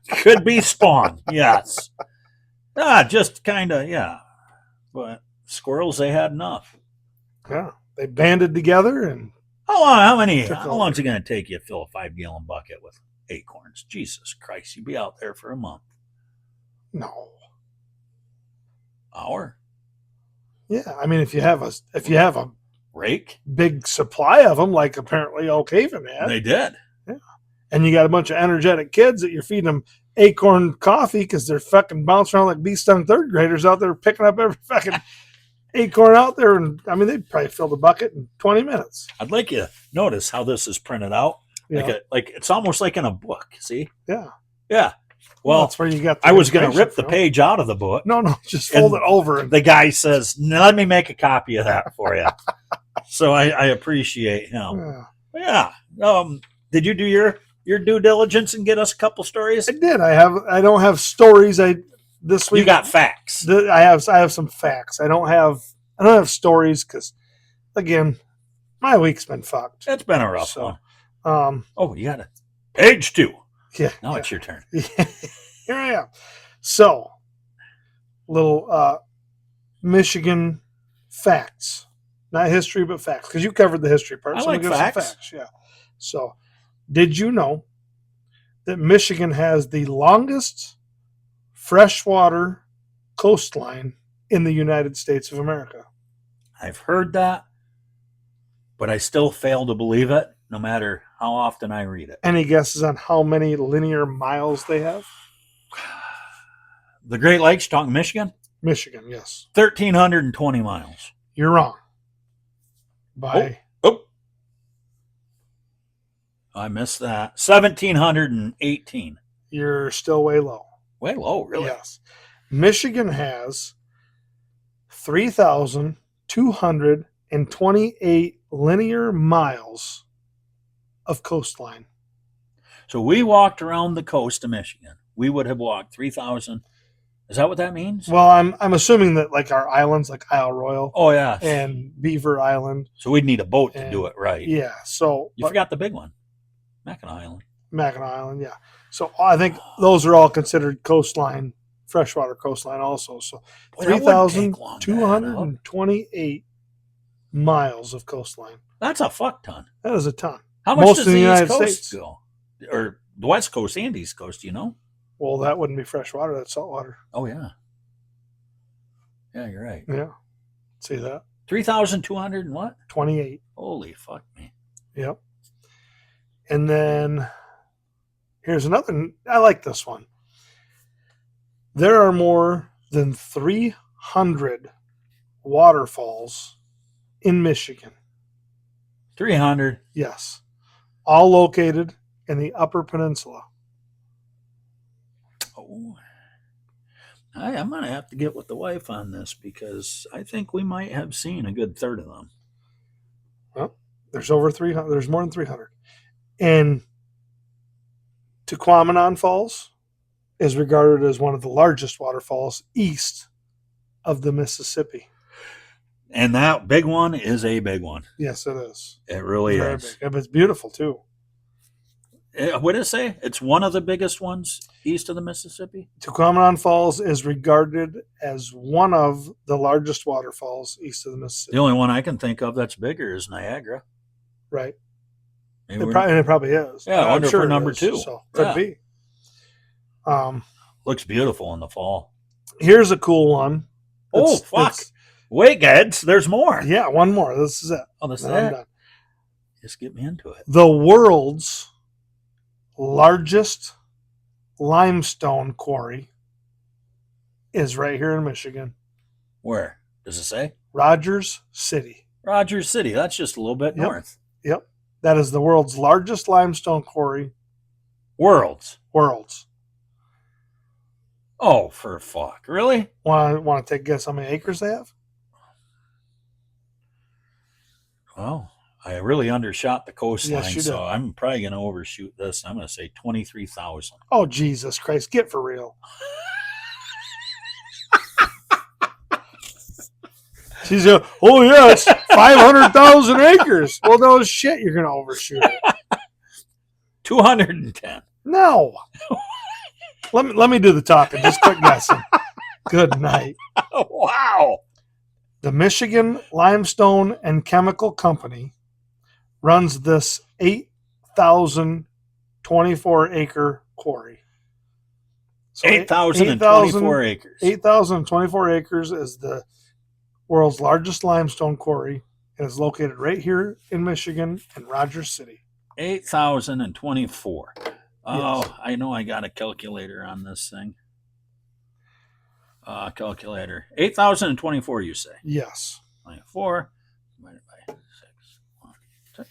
could be Spawn, yes. Just kind of, yeah. But squirrels, they had enough. Yeah. They banded together and How long is it going to take you to fill a 5-gallon bucket with acorns? Jesus Christ, you'd be out there for a month. no. Hour? Yeah. I mean, if you have a Rake? big supply of them, like apparently Oak Haven had, They did. and you got a bunch of energetic kids that you're feeding them acorn coffee because they're fucking bouncing around like bee-stung third graders out there picking up every fucking acorn out there. And I mean, they'd probably fill the bucket in 20 minutes. I'd like you to notice how this is printed out. Yeah. Like it's almost like in a book, see? Yeah. Yeah. Well, that's where you got the I was going to information rip the from. page out of the book. No, just fold And it over. And The guy says, let me make a copy of that for you. So I appreciate him. yeah. Yeah. Did you do your your due diligence and get us a couple stories? I did. I don't have stories. This week You got facts. I have some facts. I don't have stories because, again, my week's been fucked. It's been a rough So, one. Oh, you got it. Page 2. Yeah. Now it's your turn. Here I am. So, little Michigan facts. Not history, but facts. Because you covered the history part. I so like I'm gonna give some facts. Yeah. So, did you know that Michigan has the longest freshwater coastline in the United States of America? I've heard that, but I still fail to believe it, no matter how often I read it. Any guesses on how many linear miles they have? The Great Lakes, talking Michigan, Michigan, yes. 1,320 miles. You're wrong. By Oh, I missed that. 1,718. you're still way low. Way low, really. Yes. Michigan has 3,228 linear miles of coastline. So we walked around the coast of Michigan. We would have walked 3,000. Is that what that means? Well, I'm assuming that like our islands, like Isle Royal Oh, yeah. and Beaver Island. So we'd need a boat to And- do it right. Yeah. So You forgot the big one, Mackinac Island. Mackinac Island, yeah. So I think those are all considered coastline, freshwater coastline also. So Boy, that wouldn't take long to add up. 3,228 miles of coastline. That's a fuck ton. That is a ton. How much Most does in the the East United Coast States. go? Or the West Coast and East Coast, you know? Well, that wouldn't be freshwater. That's saltwater. Oh, yeah. Yeah, you're right. Yeah. See that? 3,200 and what? 28. Holy fuck me. Yep. And then here's another. I like this one. There are more than 300 waterfalls in Michigan. 300. Yes. All located in the Upper Peninsula. Oh. I'm going to have to get with the wife on this because I think we might have seen a good third of them. There's over 300. There's more than 300. And Tequamanon Falls is regarded as one of the largest waterfalls east of the Mississippi. And that big one is a big one. Yes, it is. It really Very is. big. And it's beautiful too. What did it say? It's one of the biggest ones east of the Mississippi? Tequamanon Falls is regarded as one of the largest waterfalls east of the Mississippi. The only one I can think of that's bigger is Niagara. Right. Maybe It probably is. Yeah, I I'm wonder if we're it number is, 2. So could Yeah. be. Looks beautiful in the fall. Here's a cool one. Oh, It's- fuck. it's- Wait, Gads, there's more. Yeah, one more. This is it. Oh, this is Then I'm it. done. Just get me into it. The world's largest limestone quarry is right here in Michigan. Where? Does it say? Rogers City. Rogers City. That's just a little bit Yep. north. Yep. That is the world's largest limestone quarry. Worlds. World's. Oh, for fuck. Really? Want to take a guess how many acres they have? Well, I really undershot the coastline, Yes, you so did. I'm probably going to overshoot this. I'm going to say 23,000. Oh, Jesus Christ. Get for real. She's like, oh, yeah, it's 500,000 acres. Well, no shit, you're going to overshoot it. 210. No. Let me do the talking. Just quick guessing. Good night. Wow. The Michigan Limestone and Chemical Company runs this 8,024 acre quarry. So 8,024 acres. 8,024 acres is the world's largest limestone quarry and is located right here in Michigan in Rogers City. 8,024. Oh, Yes. I know I got a calculator on this thing. Calculator. 8,024, you say? Yes. 24 divided by 6. 1, 2.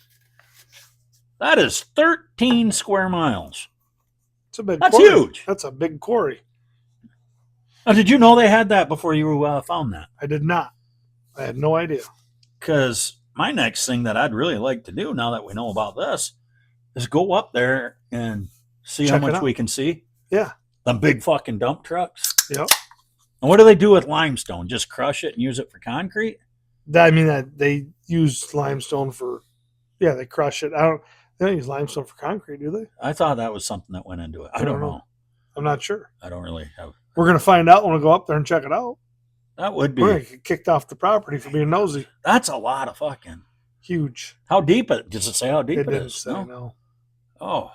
That is 13 square miles. It's a big That's quarry. huge. That's a big quarry. Now, did you know they had that before you found that? I did not. I had no idea. Because my next thing that I'd really like to do now that we know about this is go up there and see Check how it much out. we can see. Yeah. Them big fucking dump trucks. Yep. And what do they do with limestone? Just crush it and use it for concrete? That they use limestone for. Yeah, they crush it. They don't use limestone for concrete, do they? I thought that was something that went into it. I don't know. I'm not sure. I don't really have. We're gonna find out when we go up there and check it out. That would We're gonna be. get kicked off the property for being nosy. That's a lot of fucking. Huge. How deep it? Does it say how deep It it didn't is? say No? no. Oh.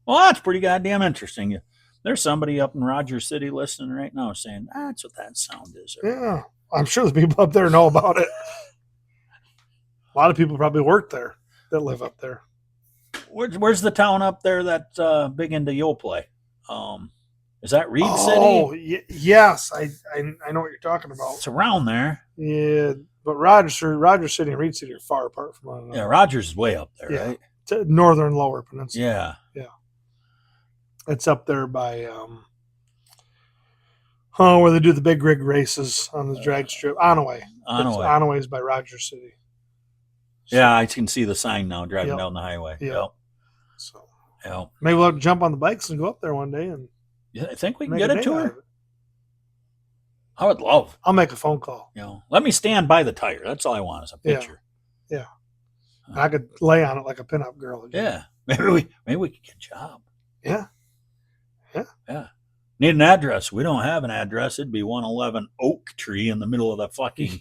Well, that's pretty goddamn interesting. There's somebody up in Rogers City listening right now saying, that's what that sound is. Yeah, I'm sure the people up there know about it. A lot of people probably work there that live up there. Where's the town up there that's big into Yo Play? Is that Reed Oh, City? yes, I know what you're talking about. It's around there. Yeah, but Rogers City and Reed City are far apart from one another. Yeah, Rogers is way up there, Yeah. right? To northern Lower Peninsula. Yeah. It's up there by where they do the big rig races on the drag strip. Onaway. Onaway. Onaway's by Rogers City. Yeah, I can see the sign now driving Yep. down the highway. Yep. So Yep. maybe we'll have to jump on the bikes and go up there one day and Yeah, I think we can make get a a day out tour. of it. I would love. I'll make a phone call. Let me stand by the tire. That's all I want is a Yeah. picture. I could lay on it like a pinup girl. Again. Yeah. Maybe we could get a job. Yeah. Need an address. We don't have an address. It'd be 111 Oak Tree in the middle of the fucking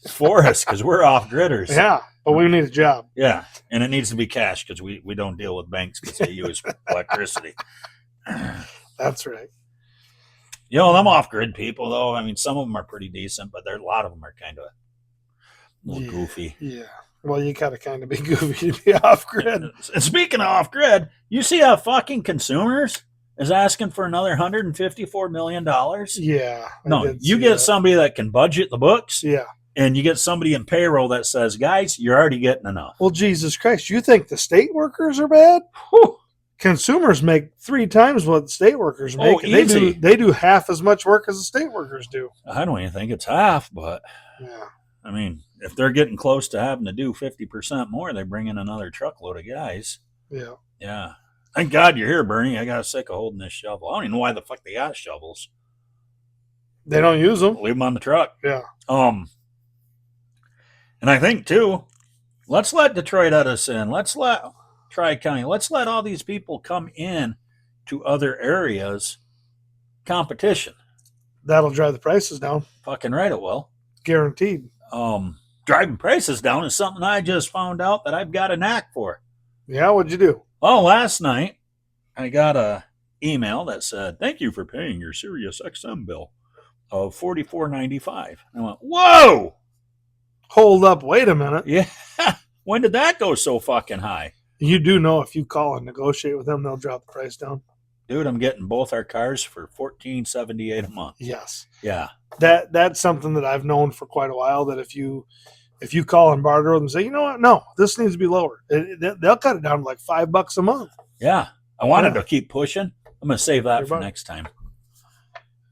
forest because we're off gridders. Yeah, but we need a job. Yeah. And it needs to be cash because we don't deal with banks because they use electricity. That's right. Them off grid people, though, I mean, some of them are pretty decent, but a lot of them are kind of a little goofy. Yeah. Well, you gotta kind of be goofy to be off grid. And speaking of off grid, you see how fucking consumers is asking for another $154 million? Yeah. I No, did you see get that. somebody that can budget the books, Yeah. and you get somebody in payroll that says, guys, you're already getting enough. Well, Jesus Christ, you think the state workers are bad? Whew. Consumers make 3 times what state workers make. Oh, and easy. They do half as much work as the state workers do. I don't even think it's half, but Yeah. I mean, if they're getting close to having to do 50% more, they bring in another truckload of guys. Yeah. Yeah. Thank God you're here, Bernie. I got sick of holding this shovel. I don't even know why the fuck they got shovels. They don't use them. Leave them on the truck. Yeah. And I think too, let's let Detroit Edison, let's let Tri-County, let's let all these people come in to other areas. Competition. That'll drive the prices down. Fucking right it will. Guaranteed. Driving prices down is something I just found out that I've got a knack for. Yeah, what'd you do? Well, last night I got a email that said, thank you for paying your Sirius XM bill of $44.95. I went, whoa! Hold up, wait a minute. Yeah. When did that go so fucking high? You do know if you call and negotiate with them, they'll drop the price down. Dude, I'm getting both our cars for $14.78 a month. Yes. Yeah. That's something that I've known for quite a while, that if you call and barter with them and say, you know what, no, this needs to be lower, they'll cut it down to like $5 a month. Yeah. I wanted Yeah. to keep pushing. I'm going to save that Your for butt. next time.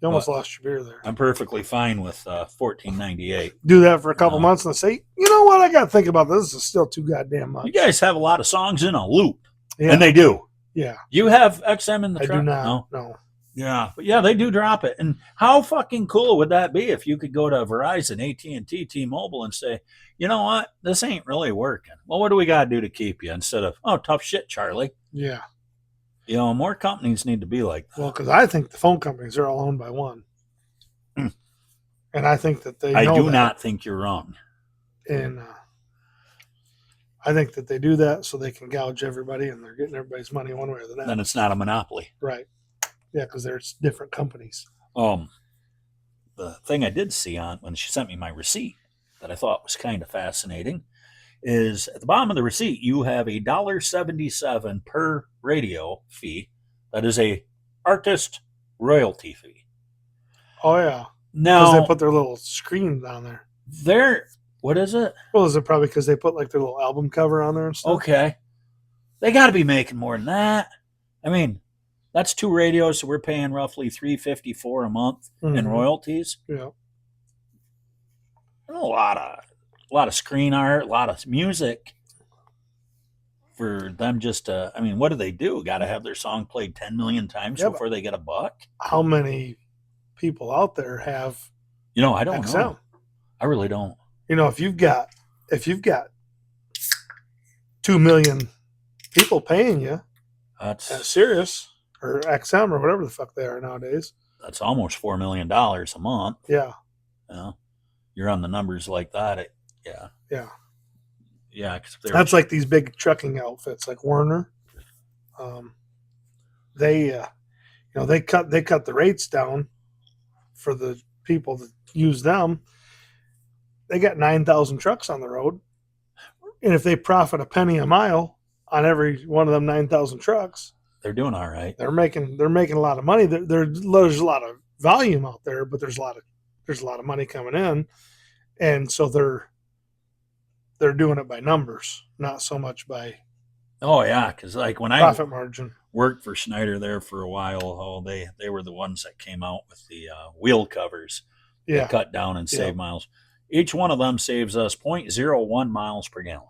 You almost lost your beer there. I'm perfectly fine with $14.98. Do that for a couple No. months and say, you know what, I got to think about this. This is still too goddamn much. You guys have a lot of songs in a loop. Yeah. And they do. Yeah. You have XM in the I truck? do not. No. Yeah, but yeah, they do drop it. And how fucking cool would that be if you could go to Verizon, AT&T, T-Mobile and say, you know what, this ain't really working. Well, what do we got to do to keep you? Instead of, oh, tough shit, Charlie. Yeah. More companies need to be like that. Well, because I think the phone companies are all owned by one. Mm. And I think that they I know do that. not think you're wrong. And I think that they do that so they can gouge everybody, and they're getting everybody's money one way or the Then other. it's not a monopoly. Right. Yeah, because there's different companies. The thing I did see on when she sent me my receipt that I thought was kind of fascinating is at the bottom of the receipt you have a $1.77 per radio fee. That is a artist royalty fee. Oh, yeah. Because Now they put their little screen down there. there, what is it? Well, is it probably because they put like their little album cover on there and stuff? Okay, they got to be making more than that. I mean, that's 2 radios, so we're paying roughly $354 a month in Mhm. royalties. Yeah. And a lot of screen art, a lot of music. for them just to, I mean, what do they do? Got to have their song played 10 million times Yeah, but before they get a buck? how many people out there have You know, I don't XM? know. I really don't. You know, if you've got 2 million people paying you at That's Sirius or XM or whatever the fuck they are nowadays, almost $4 million a month. yeah, You know, you're on the numbers like that. Yeah. yeah. Yeah. Cause That's like these big trucking outfits, like Werner. They they cut the rates down for the people that use them. They got 9,000 trucks on the road, and if they profit a penny a mile on every one of them 9,000 trucks, they're doing all right. they're making a lot of money. There's a lot of volume out there, but there's a lot of money coming in, and so they're doing it by numbers, not so much by Oh yeah, because like when I profit margin. worked for Schneider there for a while, they were the ones that came out with the wheel covers. Yeah, That cut down and save miles. Each one of them saves us 0.01 miles per gallon.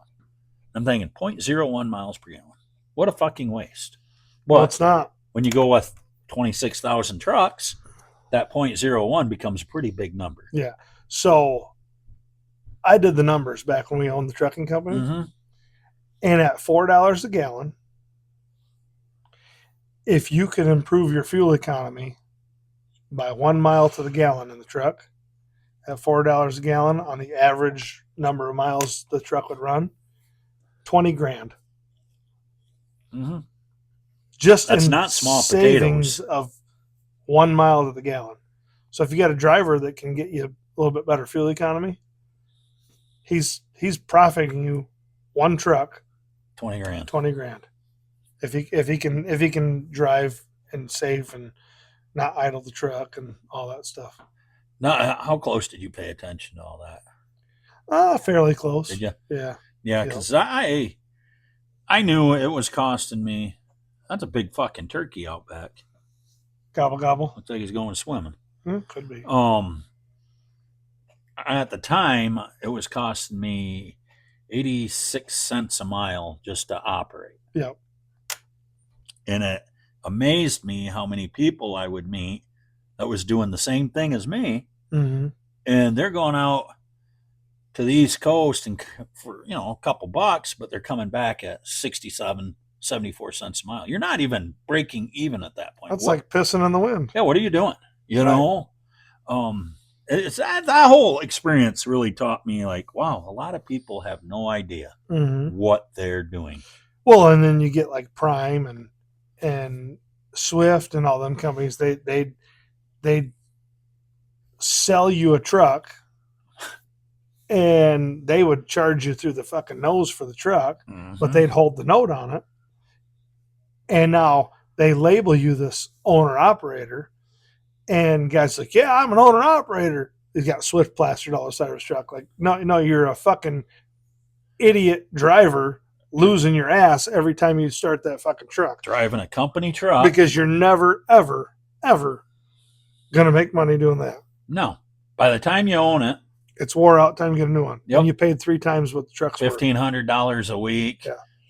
I'm thinking 0.01 miles per gallon. What a fucking waste. well, But it's not. when you go with 26,000 trucks, that 0.01 becomes a pretty big number. Yeah. So I did the numbers back when we owned the trucking company, Mm-hmm. and at $4 a gallon, if you could improve your fuel economy by 1 mile to the gallon in the truck, at $4 a gallon on the average number of miles the truck would run, 20 grand. Mm-hmm. Just That's in not small savings potatoes. of 1 mile to the gallon. So if you got a driver that can get you a little bit better fuel economy, he's profiting you one truck 20 grand. 20 grand. If he can drive and save and not idle the truck and all that stuff. Now, how close did you pay attention to all that? Fairly close. Did you? Yeah. Yeah, because I knew it was costing me. That's a big fucking turkey out back. Gobble gobble. Looks like he's going swimming. Could be. At the time, it was costing me 86 cents a mile just to operate. Yep. And it amazed me how many people I would meet that was doing the same thing as me. Mm-hmm. And they're going out to the East Coast and for, a couple bucks, but they're coming back at 67, 74 cents a mile. You're not even breaking even at that point. That's like pissing in the wind. Yeah, what are you doing? You Right. know? It's that whole experience really taught me, like, wow, a lot of people have no idea Mm-hmm. what they're doing. Well, and then you get like Prime and Swift and all them companies. They sell you a truck, and they would charge you through the fucking nose for the truck, but they'd hold the note on it. And now they label you this owner operator, and guys like, yeah, I'm an owner operator. He's got Swift plastered all the side of his truck. Like, no, you're a fucking idiot driver losing your ass every time you start that fucking truck, driving a company truck. because you're never, ever, ever going to make money doing that. No. By the time you own it, It's wore out, time to get a new one. Yep. And you paid 3 times what the truck's worth. $1,500 a week.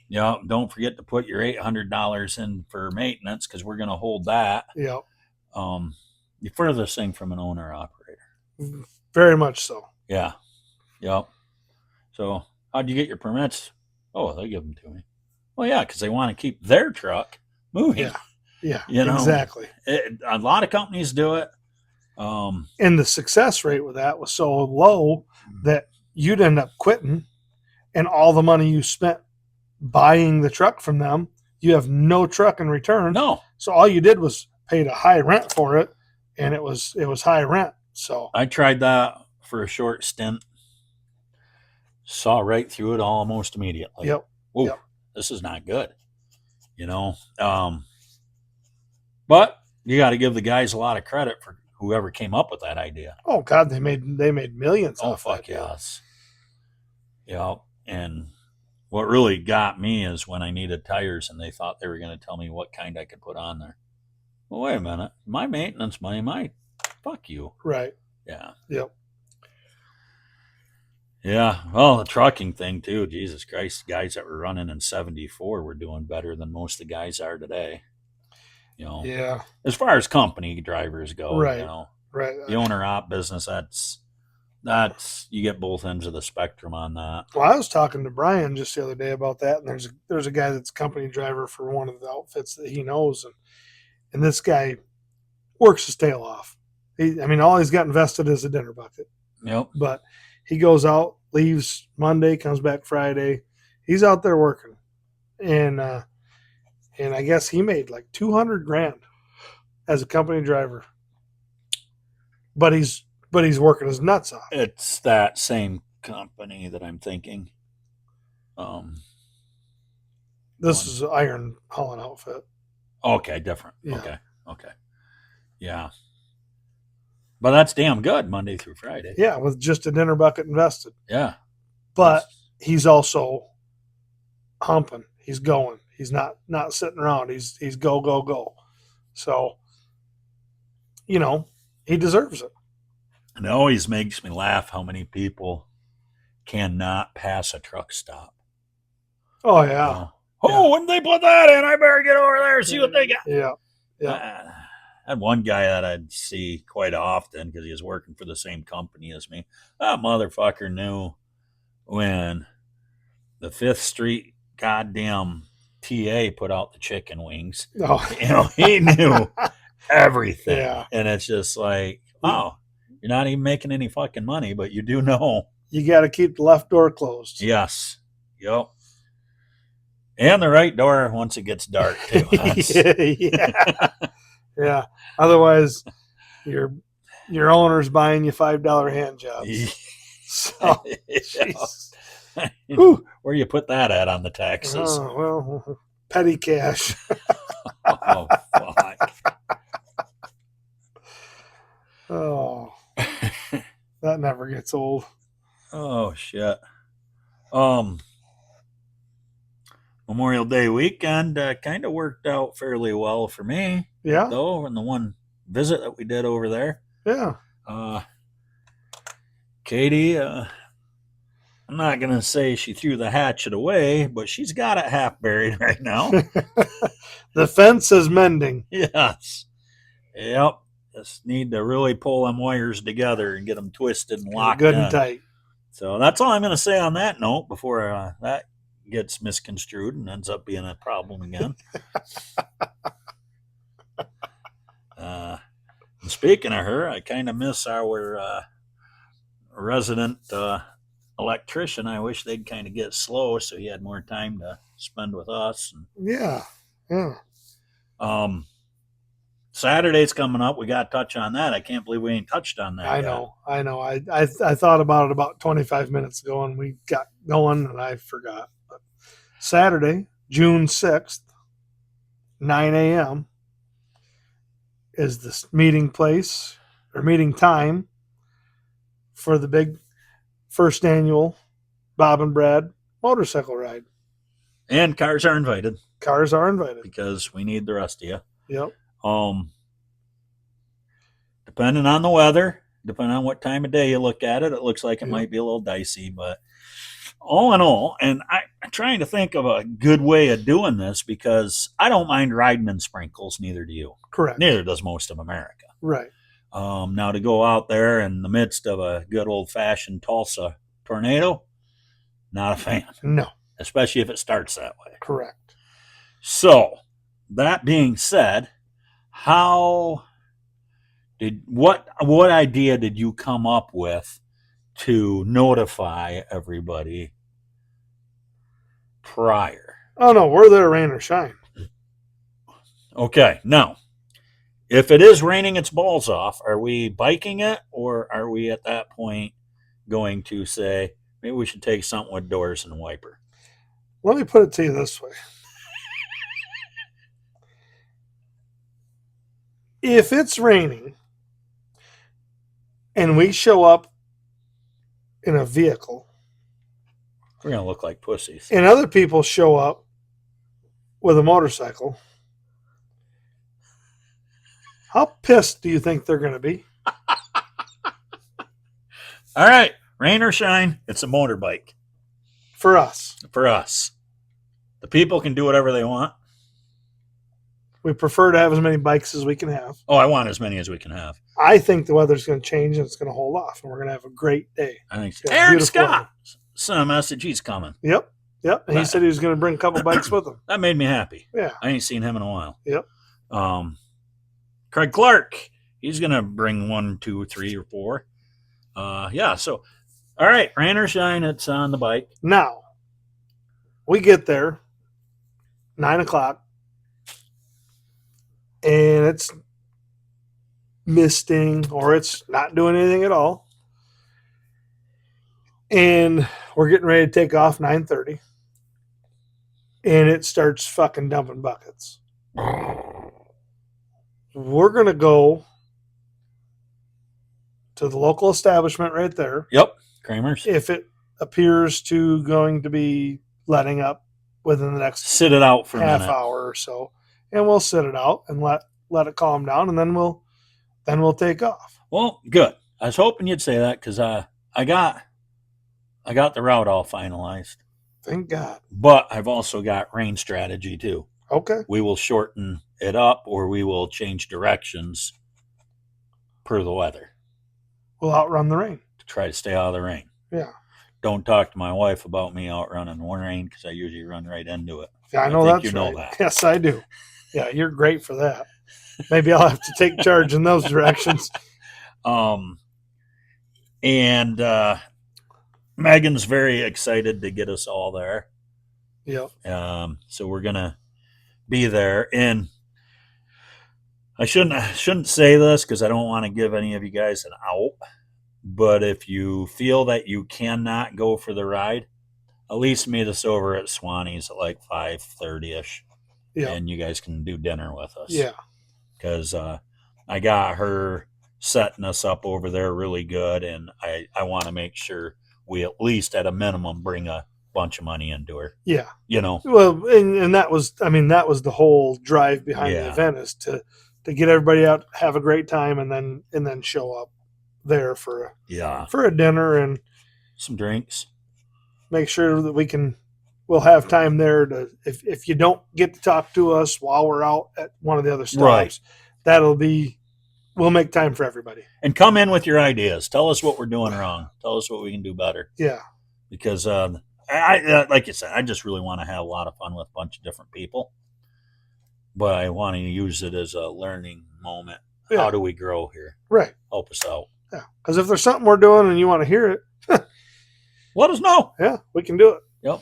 Yeah. Don't forget to put your $800 in for maintenance, because we're going to hold that. Yeah, The furthest thing from an owner operator. very much so. Yeah. Yep. So how'd you get your permits? Oh, they give them to me. Well, yeah, because they want to keep their truck moving. Yeah, You exactly. A lot of companies do it. And the success rate with that was so low that you'd end up quitting, and all the money you spent buying the truck from them, you have no truck in return. No, So all you did was paid a high rent for it, and it was high rent. So I tried that for a short stint. Saw right through it almost immediately. yep. Ooh, Yep. This is not good. But you got to give the guys a lot of credit for whoever came up with that idea. Oh God, they made millions. Oh, off fuck that deal. yes. Yeah. And what really got me is when I needed tires and they thought they were going to tell me what kind I could put on there. Well, wait a minute. My maintenance money, fuck you. Right. Yeah. Yep. Yeah. Well, the trucking thing too. Jesus Christ, guys that were running in '74 were doing better than most of the guys are today. You know, Yeah. as far as company drivers go, you Right. know, Right. the owner op business, that's you get both ends of the spectrum on that. Well, I was talking to Brian just the other day about that, and there's a guy that's company driver for one of the outfits that he knows, and this guy works his tail off. I mean, all he's got invested is a dinner bucket, Yep. but he goes out, leaves Monday, comes back Friday. He's out there working, and I guess he made like 200 grand as a company driver, but he's working his nuts off. It's that same company that I'm thinking. This is an iron hauling outfit. Okay, different. Yeah. Okay. Yeah. But that's damn good, Monday through Friday. Yeah, with just a dinner bucket invested. Yeah. But he's also humping. He's going. He's not sitting around. He's go. So, you know, he deserves it. And it always makes me laugh how many people cannot pass a truck stop. Oh You yeah. know? Oh, when they put that in, I better get over there and see what they got. Yeah. I had one guy that I'd see quite often because he was working for the same company as me. That motherfucker knew when the 5th Street goddamn TA put out the chicken wings. Oh. You know, he knew everything. Yeah. And it's just like, oh, you're not even making any fucking money, but you do know. You got to keep the left door closed. Yes. Yep. And the right door once it gets dark, too. Yeah. Yeah. Otherwise, your owner's buying you $5 hand jobs. So, jeez. Whew. Where you put that at on the taxes? Oh, well, petty cash. Oh, fuck. Oh, that never gets old. Oh, shit. Memorial Day weekend kind of worked out fairly well for me, Yeah. though, in the one visit that we did over there. Yeah. Katie, I'm not going to say she threw the hatchet away, but she's got it half buried right now. The fence is mending. Yes. Yep. Just need to really pull them wires together and get them twisted and locked Good in. and tight. So that's all I'm going to say on that note before that gets misconstrued and ends up being a problem again. And speaking of her, I kind of miss our resident electrician. I wish they'd kind of get slow so he had more time to spend with us. Yeah. Yeah. Saturday's coming up. We got to touch on that. I can't believe we ain't touched on that I yet. know. I thought about it about 25 minutes ago and we got going and I forgot. But Saturday, June 6th, 9 a.m. is the meeting place or meeting time for the big first annual Bob and Brad motorcycle ride. And cars are invited Cars are invited. because we need the rest of you. Yep. Depending on the weather, depending on what time of day you look at it, it looks like it Yeah. might be a little dicey, but all in all, and I'm trying to think of a good way of doing this because I don't mind riding in sprinkles, neither do you. Correct. Neither does most of America. Right. Now to go out there in the midst of a good old-fashioned Tulsa tornado, not a fan, No. especially if it starts that way. Correct. So, that being said, what idea did you come up with to notify everybody prior? Oh no, we're there, rain or shine. Okay, now, if it is raining its balls off, are we biking it, or are we at that point going to say maybe we should take something with doors and a wiper? Let me put it to you this way. If it's raining and we show up in a vehicle We're gonna look like pussies. and other people show up with a motorcycle, how pissed do you think they're going to be? All right, Rain or shine, it's a motorbike For us, for us. The people can do whatever they want. we prefer to have as many bikes as we can have. Oh, I want as many as we can have. I think the weather's going to change and it's going to hold off, and we're going to have a great day. I think so. Yeah, Aaron beautiful Scott sent a message. He's coming. Yep. And he said he was going to bring a couple bikes with him. That made me happy. Yeah. I ain't seen him in a while. Yep. Craig Clark, he's going to bring 1, 2, 3, or 4. Yeah, so, all right, rain or shine, it's on the bike. Now, we get there, 9 o'clock, and it's misting or it's not doing anything at all. And we're getting ready to take off 9:30, and it starts fucking dumping buckets. We're going to go to the local establishment right there. Yep, Kramer's. If it appears to going to be letting up within the next Sit it out for a half minute. hour or so, and we'll sit it out and let it calm down, and then we'll take off. Well, good. I was hoping you'd say that because I got the route all finalized. Thank God. But I've also got rain strategy too. Okay. We will shorten it up or we will change directions per the weather We'll outrun the rain. to try to stay out of the rain. Yeah. Don't talk to my wife about me outrunning the rain because I usually run right into it. Yeah, I know think that's you know right. that. Yes, I do. Yeah, you're great for that. Maybe I'll have to take charge in those directions. And Megan's very excited to get us all there. Yep. So we're gonna be there, and I shouldn't say this because I don't want to give any of you guys an out. But if you feel that you cannot go for the ride, at least meet us over at Swanee's at like 5:30ish, Yeah. and you guys can do dinner with us. Yeah. Because I got her setting us up over there really good, and I want to make sure we at least at a minimum bring a bunch of money into her. Yeah. You know. Well, and that was the whole drive behind the Yeah. event, is to get everybody out, have a great time, and then show up there for a dinner and Some drinks. make sure that we'll have time there to, if you don't get to talk to us while we're out at one of the other stops, Right. We'll make time for everybody. And come in with your ideas. Tell us what we're doing wrong. Tell us what we can do better. Yeah. Because I like you said, I just really want to have a lot of fun with a bunch of different people. But I want to use it as a learning moment. Yeah. How do we grow here? Right. Help us out. Yeah. Because if there's something we're doing and you want to hear it, Let us know. yeah, we can do it. Yep.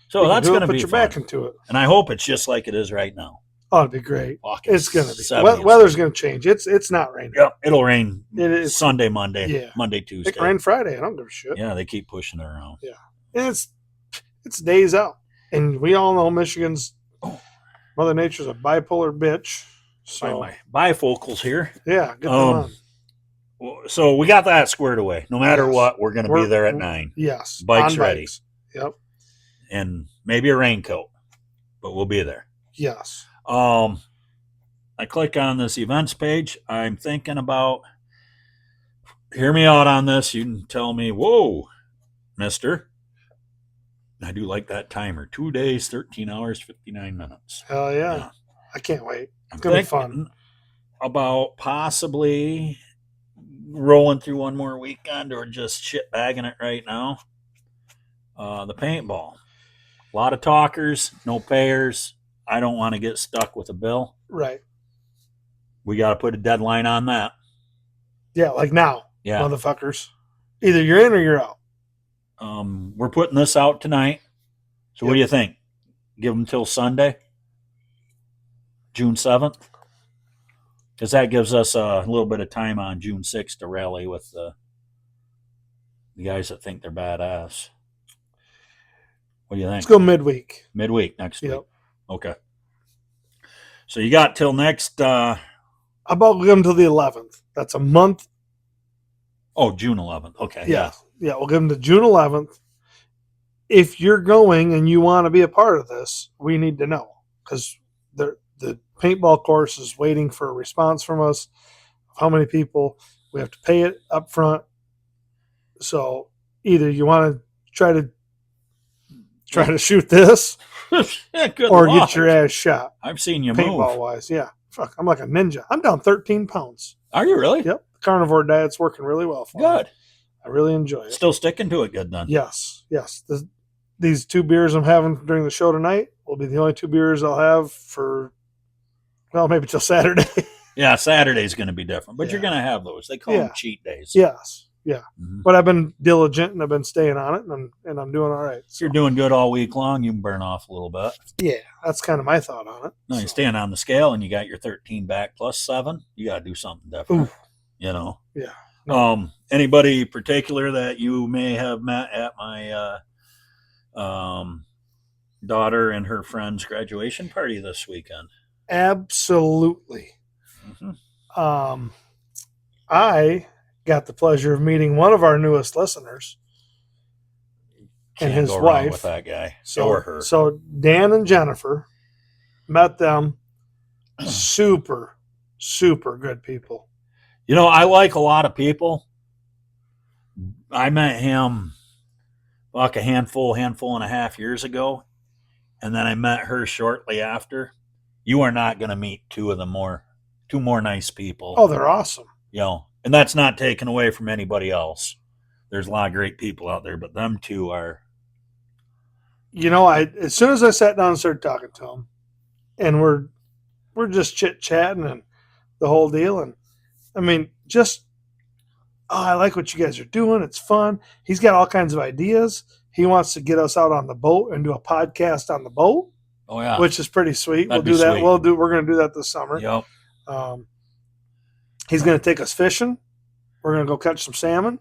So We can that's do it, going to put be your fun. back into it. And I hope it's just like it is right now. Oh, it'd be great. Fucking It's gonna be. 70s. Weather's gonna change. It's not raining. Yep. It'll rain It is. Sunday, Monday, Yeah. Monday, It Tuesday. can rain Friday. I don't give a shit. Yeah, they keep pushing it around. And it's days out, and we all know Michigan's Mother Nature's a bipolar bitch. So My bifocals here. yeah, get them Um, on. So we got that squared away. No matter Yes. what, we're going to be We're- there at 9. Yes, bikes on ready. bikes. Yep. And maybe a raincoat, but we'll be there. Yes. I click on this events page. I'm thinking about, hear me out on this. You can tell me, whoa, mister. I do like that timer. 2 days, 13 hours, 59 minutes. Hell yeah. Yeah. I can't wait. I'm gonna be thinking about possibly rolling through one more weekend or just shit bagging it right now. The paintball. A lot of talkers, no payers. I don't want to get stuck with a bill. Right. We got to put a deadline on that. Yeah, like now, Yeah. motherfuckers. Either you're in or you're out. We're putting this out tonight. So what do you think? Give them till Sunday, June 7th? Because that gives us a little bit of time on June 6th to rally with the guys that think they're badass. What do you think? Let's go midweek. Midweek next week. Yep. Okay. So you got till next, How about we give them till the 11th? That's a month. June 11th. Okay. Yeah. Yeah, we'll give them to June 11th. If you're going and you want to be a part of this, we need to know, because the paintball course is waiting for a response from us of how many people. We have to pay it up front. So either you want to try to shoot this Yeah, good or luck. get your ass shot. I've seen you Paintball move. wise, yeah. Fuck, I'm like a ninja. I'm down 13 pounds. Are you really? Yep. The carnivore diet's working really well for me. Good. I really enjoy it. Still sticking to it good then. Yes. These 2 beers I'm having during the show tonight will be the only 2 beers I'll have for, well, maybe till Saturday. Yeah, Saturday's going to be different, but Yeah. you're going to have those. They call them Yeah. cheat days. Yes. Yeah. Mhm. But I've been diligent and I've been staying on it and I'm doing all right. If you're doing good all week long, you can burn off a little bit. Yeah, that's kind of my thought on it. No, you stand on the scale and you got your 13 back plus 7. You got to do something different. Ooh. You know. Yeah. Anybody particular that you may have met at my daughter and her friend's graduation party this weekend? Absolutely. Mm-hmm. I got the pleasure of meeting one of our newest listeners and his go wrong wife. with that guy or her. So Dan and Jennifer met them. Super, super good people. You know, I like a lot of people. I met him like a handful and a half years ago, and then I met her shortly after. You are not going to meet two more nice people. Oh, they're awesome. You know, and that's not taken away from anybody else. There's a lot of great people out there, but them two are. You know, as soon as I sat down and started talking to them, and we're just chit chatting and the whole deal, and I mean, I like what you guys are doing. It's fun. He's got all kinds of ideas. He wants to get us out on the boat and do a podcast on the boat. Oh yeah, which is pretty sweet. That'd We'll do be that. sweet. We're going to do that this summer. Yep. He's going to take us fishing. We're going to go catch some salmon.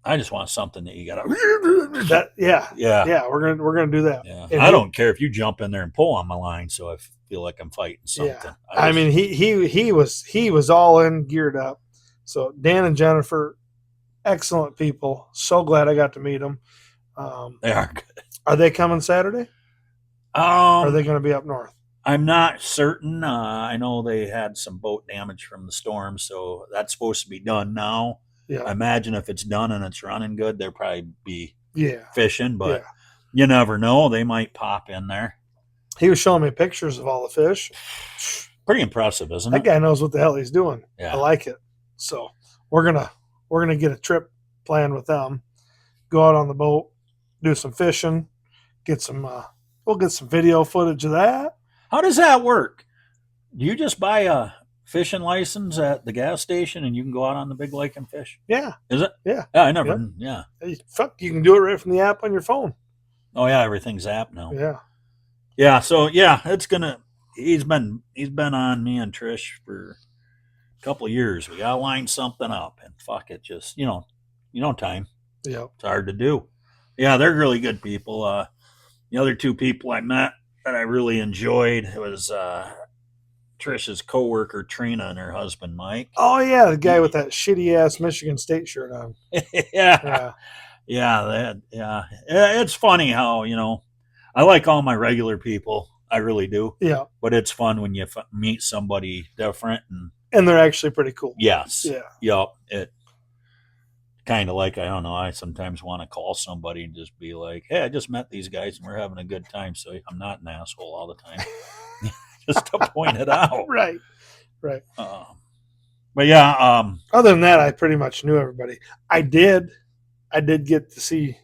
I just want something that you got to. Yeah. We're going to do that. Yeah. And I don't care if you jump in there and pull on my line, so I feel like I'm fighting something. Yeah. I mean, he was all in, geared up. So Dan and Jennifer, excellent people. So glad I got to meet them. They are good. Are they coming Saturday? Or are they going to be up north? I'm not certain. I know they had some boat damage from the storm, so that's supposed to be done now. Yeah. I imagine if it's done and it's running good, they'll probably be fishing, but Yeah. you never know. They might pop in there. He was showing me pictures of all the fish. Pretty impressive, isn't That it? guy knows what the hell he's doing. Yeah. I like it. So we're gonna get a trip planned with them. Go out on the boat, do some fishing, we'll get some video footage of that. How does that work? Do you just buy a fishing license at the gas station and you can go out on the big lake and fish? Yeah. Is it? Yeah. Yeah, I never. Yep. Yeah. Hey, fuck, you can do it right from the app on your phone. Oh yeah, everything's app now. Yeah. Yeah, so yeah, it's gonna. He's been on me and Trish for a couple of years. We gotta line something up, and fuck it, just time. Yep. It's hard to do. Yeah, they're really good people. The other two people I met that I really enjoyed was Trish's coworker Trina and her husband Mike. Oh yeah, the guy with that shitty ass Michigan State shirt on. Yeah, it's funny how I like all my regular people. I really do. Yeah. But it's fun when you meet somebody different, And they're actually pretty cool. yes, Yeah. yep. It kind of like, I don't know, I sometimes want to call somebody and just be like, hey, I just met these guys and we're having a good time, so I'm not an asshole all the time. Just to point it out. Right. But yeah, Other than that, I pretty much knew everybody. I did get to see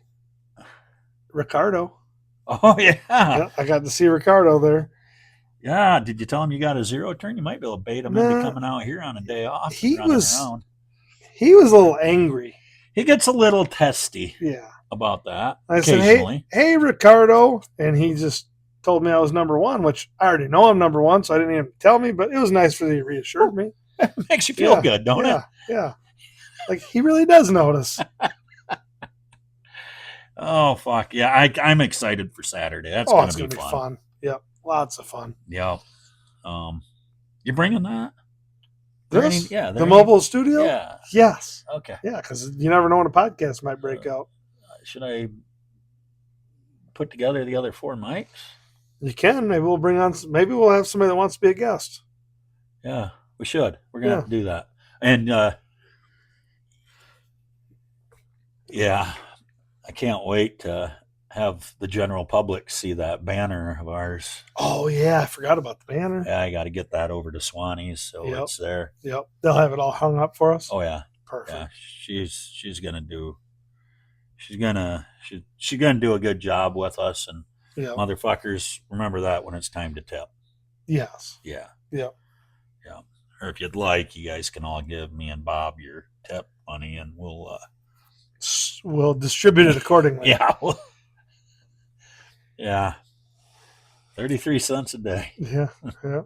Ricardo. oh yeah. Yeah, I got to see Ricardo there. Yeah, did you tell him you got a zero turn? You might be able to bait him into coming out here on a day off. He running was- around. He was a little angry. He gets a little testy Yeah. about that I said, occasionally. hey, Ricardo. And he just told me I was number one, which I already know I'm number one, so I didn't even tell me, but it was nice for he reassured me. Makes you feel Yeah, good, don't it? Yeah. Like he really does notice. Oh fuck yeah! I'm excited for Saturday. That's It's gonna be fun. fun. Yep. Lots of fun. Yeah. You bringing that? This? Yeah. The mobile studio? Yeah. Yes. Okay. Yeah, because you never know when a podcast might break out. Should I put together the other 4 mics? You can. Maybe we'll bring on. Maybe we'll have somebody that wants to be a guest. Yeah, we should. We're gonna have to do that. And yeah, I can't wait to have the general public see that banner of ours. Oh yeah, I forgot about the banner. Yeah, I got to get that over to Swanee's so Yep. it's there. Yep, they'll have it all hung up for us. Oh yeah, Perfect. yeah. She's gonna do. She's gonna do a good job with us, and Yeah. motherfuckers, remember that when it's time to tip. Yes. Yeah, Yep. yeah. Or if you'd like, you guys can all give me and Bob your tip money, and We'll distribute it accordingly. yeah, yeah. 33 cents a day. Yeah. Yeah.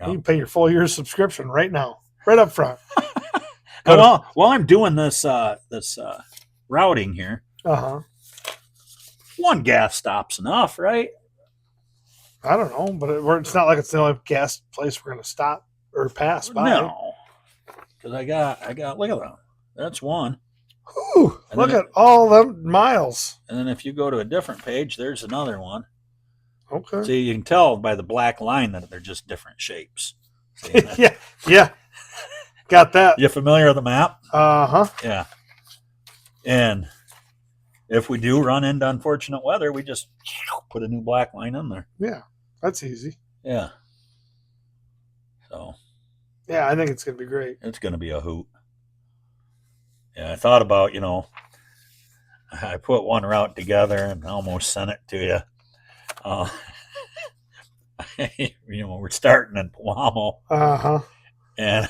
Yeah. You can pay your full year's subscription right now, right up front. Well, while I'm doing this routing here, one gas stop's enough, right? I don't know, but it's not like it's the only gas place we're going to stop or pass by. No, because I got look at them. That's one. Ooh, And look then at all them miles. And then if you go to a different page, there's another one. Okay. See, you can tell by the black line that they're just different shapes. See that? Yeah. Yeah. Got that. You familiar with the map? Uh-huh. Yeah. And if we do run into unfortunate weather, we just put a new black line in there. Yeah. That's easy. Yeah. So Yeah, I think it's going to be great. it's going to be a hoot. Yeah, I thought about, I put one route together and almost sent it to you. We're starting in Pewamo, Uh-huh. and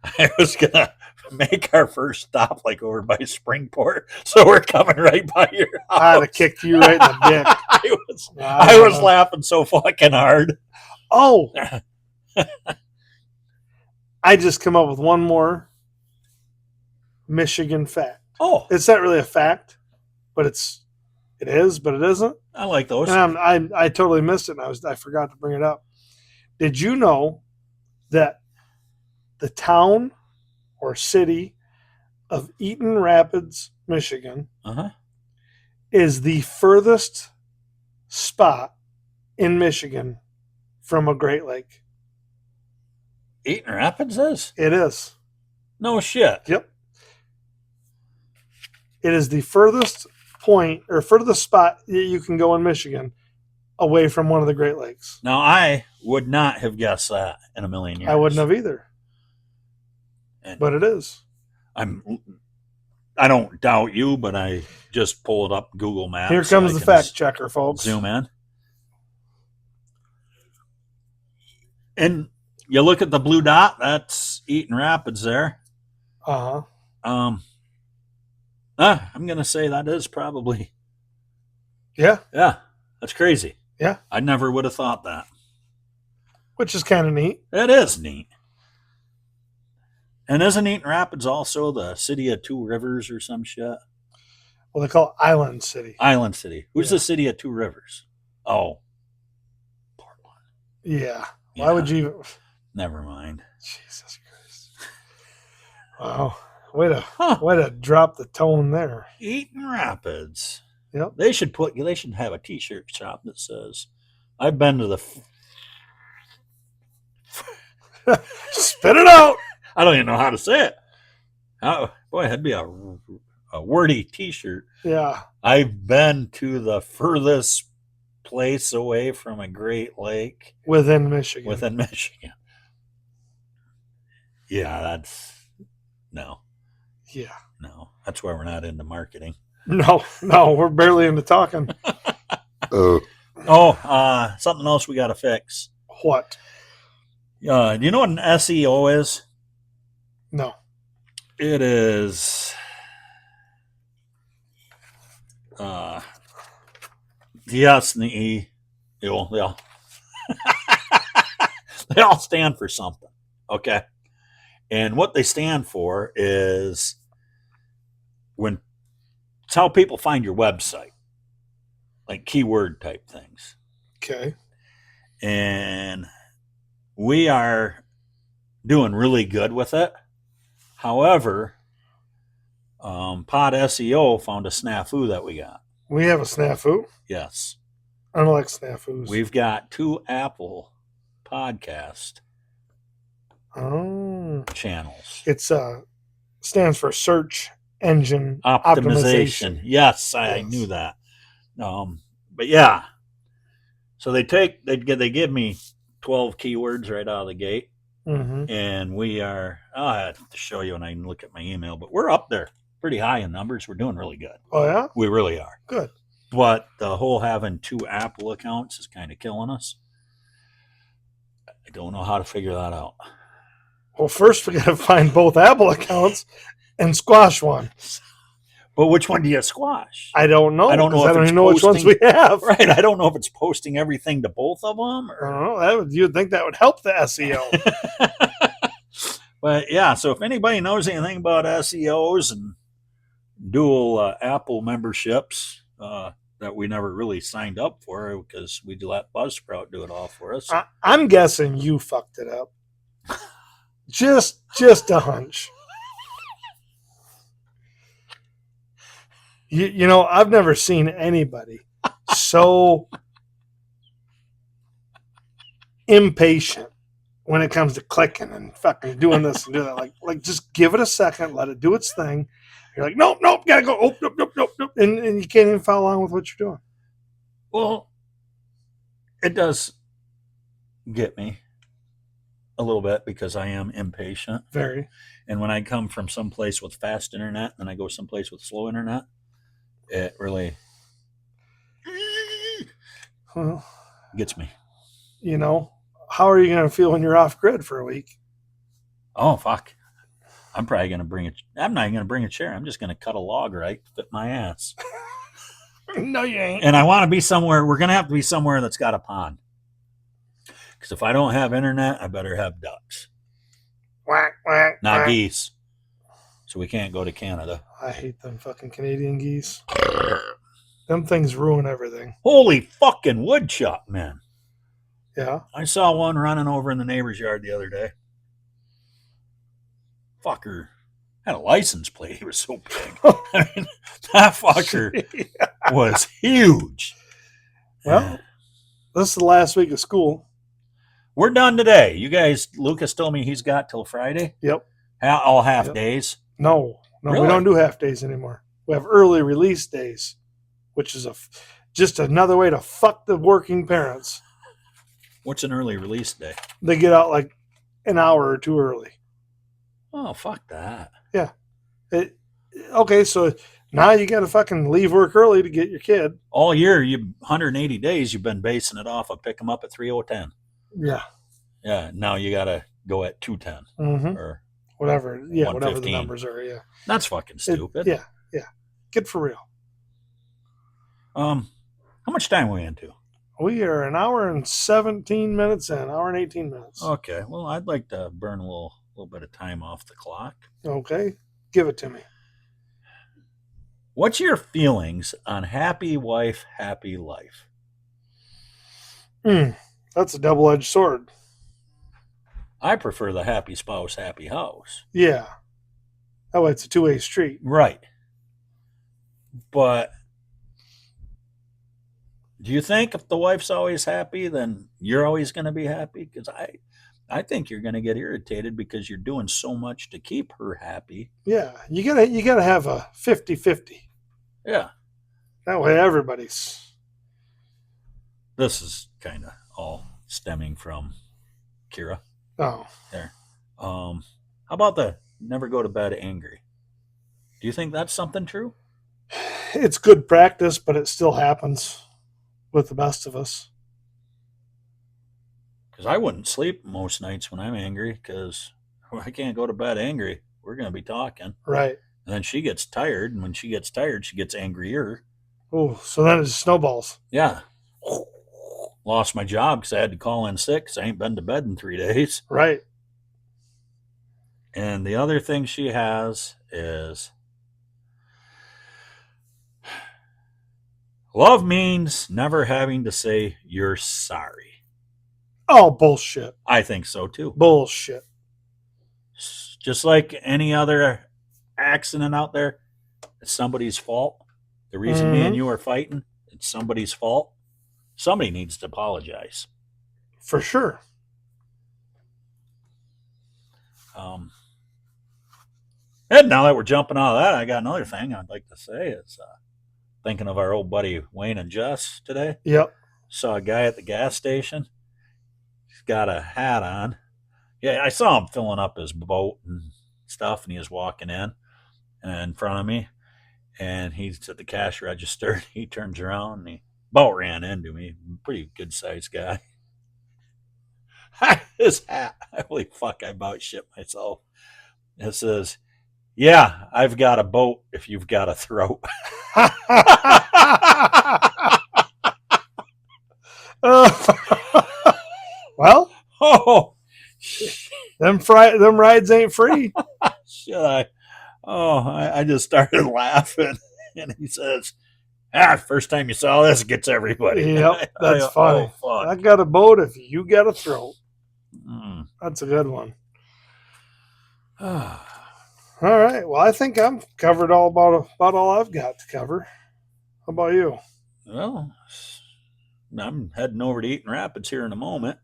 I was going to make our first stop like over by Springport, so we're coming right by your house. I'd have kicked you right in the dick. I was laughing so fucking hard. Oh. I just come up with one more Michigan fact. Oh, It's not really a fact, but it is, but it isn't. I like those. And I totally missed it, and I forgot to bring it up. Did you know that the town or city of Eaton Rapids, Michigan, Uh-huh. is the furthest spot in Michigan from a Great Lake? Eaton Rapids is? It is. No shit. Yep. It is the furthest point or furthest spot that you can go in Michigan away from one of the Great Lakes. Now, I would not have guessed that in a million years. I wouldn't have either, And but it is. I don't doubt you, but I just pulled up Google Maps. Here so comes I the can fact checker, folks. Zoom in. And you look at the blue dot, that's Eaton Rapids there. Uh-huh. I'm going to say that is probably, Yeah, that's crazy. Yeah. I never would have thought that. which is kind of neat. It is neat. And isn't Eaton Rapids also the city of two rivers or some shit? Well, they call it Island City. Island City. Who's Yeah. the city of two rivers? Oh, Portland. Yeah. Why Yeah. would you? Never mind. Jesus Christ. Wow. Way to drop the tone there. Eaton Rapids. Yep. They should have a T-shirt shop that says, "I've been to the." Spit it out. I don't even know how to say it. Boy, that'd be a wordy T-shirt. Yeah. I've been to the furthest place away from a Great Lake Within Michigan. within Michigan. Yeah, no. Yeah. That's why we're not into marketing. No, we're barely into talking. Oh, something else we got to fix. What? Do you know what an SEO is? No. It is the S and the E. They all they all stand for something. Okay. And what they stand for is it's how people find your website, like keyword type things. Okay. And we are doing really good with it. However, Pod SEO found a snafu that we got. We have a snafu. Yes. I don't like snafus. We've got 2 Apple podcast Oh. channels. It's stands for search engine optimization. Yes, I Yes. knew that. But yeah, so they give me 12 keywords right out of the gate, Mm-hmm. and we are. I'll have to show you when I can look at my email, but we're up there, pretty high in numbers. We're doing really good. Oh yeah, We really are. good. But the whole having 2 Apple accounts is kind of killing us. I don't know how to figure that out. Well, first we got to find both Apple accounts and squash one. But which one do you squash? I don't know. I don't know 'cause if I don't it's even know which ones posting- we have. Right, I don't know if it's posting everything to both of them. I Or... don't know. You'd think that would help the SEO. But yeah, so if anybody knows anything about SEOs and dual Apple memberships that we never really signed up for because we let Buzzsprout do it all for us. I'm guessing you fucked it up. Just a hunch. You know, I've never seen anybody so impatient when it comes to clicking and fucking doing this and doing that. Like just give it a second, let it do its thing. You're like, nope, gotta go. Oh, nope. And you can't even follow along with what you're doing. Well, it does get me a little bit because I am impatient. Very. And when I come from someplace with fast internet and I go someplace with slow internet, it really Well, gets me. you know, how are you going to feel when you're off grid for a week? Oh, fuck. I'm probably going to bring I'm not even going to bring a chair. I'm just going to cut a log right to fit my ass. No, you ain't. And I want to be somewhere. We're going to have to be somewhere that's got a pond. Because if I don't have internet, I better have ducks, Whack, whack, not whack. geese. So we can't go to Canada. I hate them fucking Canadian geese. Them things ruin everything. Holy fucking woodchuck, man. Yeah. I saw one running over in the neighbor's yard the other day. Fucker had a license plate. He was so big. I mean, that fucker was huge. Well, this is the last week of school. We're done today. You guys, Lucas told me he's got till Friday. Yep. All half Yep. days. No, Really? we don't do half days anymore. We have early release days, which is just another way to fuck the working parents. What's an early release day? They get out like an hour or two early. Oh, fuck that. Okay, so now you got to fucking leave work early to get your kid. All year, 180 days, you've been basing it off of pick them up at 3:10. Yeah. Yeah, now you got to go at 2:10 Mm-hmm. or Whatever. Yeah, whatever the 1:15. numbers are. Yeah. That's fucking stupid. Yeah. Get for real. How much time are we into? We are an hour and 17 minutes in, hour and 18 minutes. Okay, well, I'd like to burn a little bit of time off the clock. Okay. Give it to me. What's your feelings on happy wife, happy life? That's a double-edged sword. I prefer the happy spouse, happy house. Yeah. That way it's a two-way street. Right. But do you think if the wife's always happy, then you're always going to be happy? Because I think you're going to get irritated because you're doing so much to keep her happy. Yeah. You gotta have a 50-50. Yeah. That way everybody's. This is kind of all stemming from Kira. Oh. There. How about the never go to bed angry? Do you think that's something true? It's good practice, but it still happens with the best of us. Because I wouldn't sleep most nights when I'm angry because I can't go to bed angry. We're going to be talking. Right. And then she gets tired. And when she gets tired, she gets angrier. Oh, so then it snowballs. Yeah. Lost my job because I had to call in sick because I ain't been to bed in 3 days. Right. And the other thing she has is love means never having to say you're sorry. Oh, bullshit. I think so too. Bullshit. Just like any other accident out there, it's somebody's fault. The reason me and you are fighting, it's somebody's fault. Somebody needs to apologize. For sure. And now that we're jumping out of that, I got another thing I'd like to say. Is thinking of our old buddy Wayne and Jess today. Yep. Saw a guy at the gas station. He's got a hat on. Yeah, I saw him filling up his boat and stuff, and he was walking in front of me, and he's at the cash register. And he turns around and he about ran into me. Pretty good sized guy. His hat. Holy fuck! I about shit myself. It says, "Yeah, I've got a boat. If you've got a throat." Well, Oh, them rides ain't free. should I? Oh, I just started laughing, and he says, first time you saw this, it gets everybody." Yep, that's funny. Oh, I fuck. got a boat if you got a throat. Mm. That's a good one. All right. Well, I think I'm covered about all I've got to cover. How about you? Well, I'm heading over to Eaton Rapids here in a moment.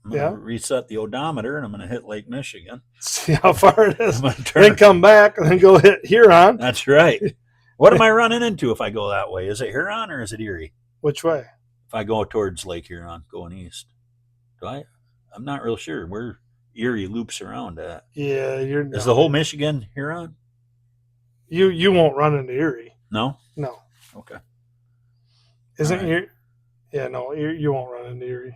I'm going to reset the odometer, and I'm going to hit Lake Michigan. See how far it is. I'm gonna Then turn. come back and then go hit Huron. That's right. What am I running into if I go that way? Is it Huron or is it Erie? Which way? If I go towards Lake Huron, going east, do I? I'm not real sure where Erie loops around at. Yeah, Is the whole Michigan Huron? you won't run into Erie. No. No, Okay. isn't All right. Erie? Yeah, no, you won't run into Erie.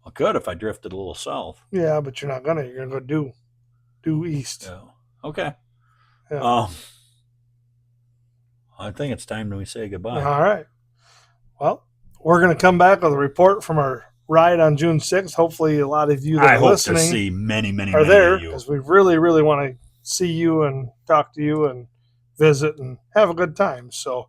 I could if I drifted a little south. Yeah, but you're not gonna. You're gonna go due east. Yeah. Okay. Yeah. I think it's time that we say goodbye. All right. Well, we're going to come back with a report from our ride on June 6th. Hopefully, a lot of you that I are hope listening to see many are there of you. because we really, really want to see you and talk to you and visit and have a good time. So,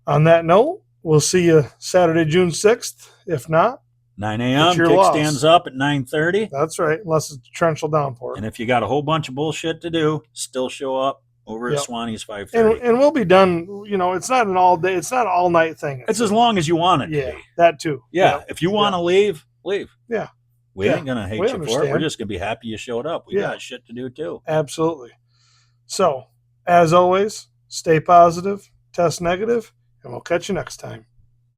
on that note, we'll see you Saturday, June 6th. If not, 9 a.m. It's your loss. Kickstands up at 9:30. that's right, unless it's a torrential downpour. And if you got a whole bunch of bullshit to do, still show up over at Yep. Swanee's 5:30. And we'll be done. You know, it's not an all day. It's not an all night thing. It's as long as you want it to yeah, be. that too. Yeah. Yep. If you want to leave, leave. Yeah. We Yeah. ain't gonna hate We you for it. We're understand. just gonna be happy you showed up. We Yeah. got shit to do too. Absolutely. So, as always, stay positive, test negative, and we'll catch you next time.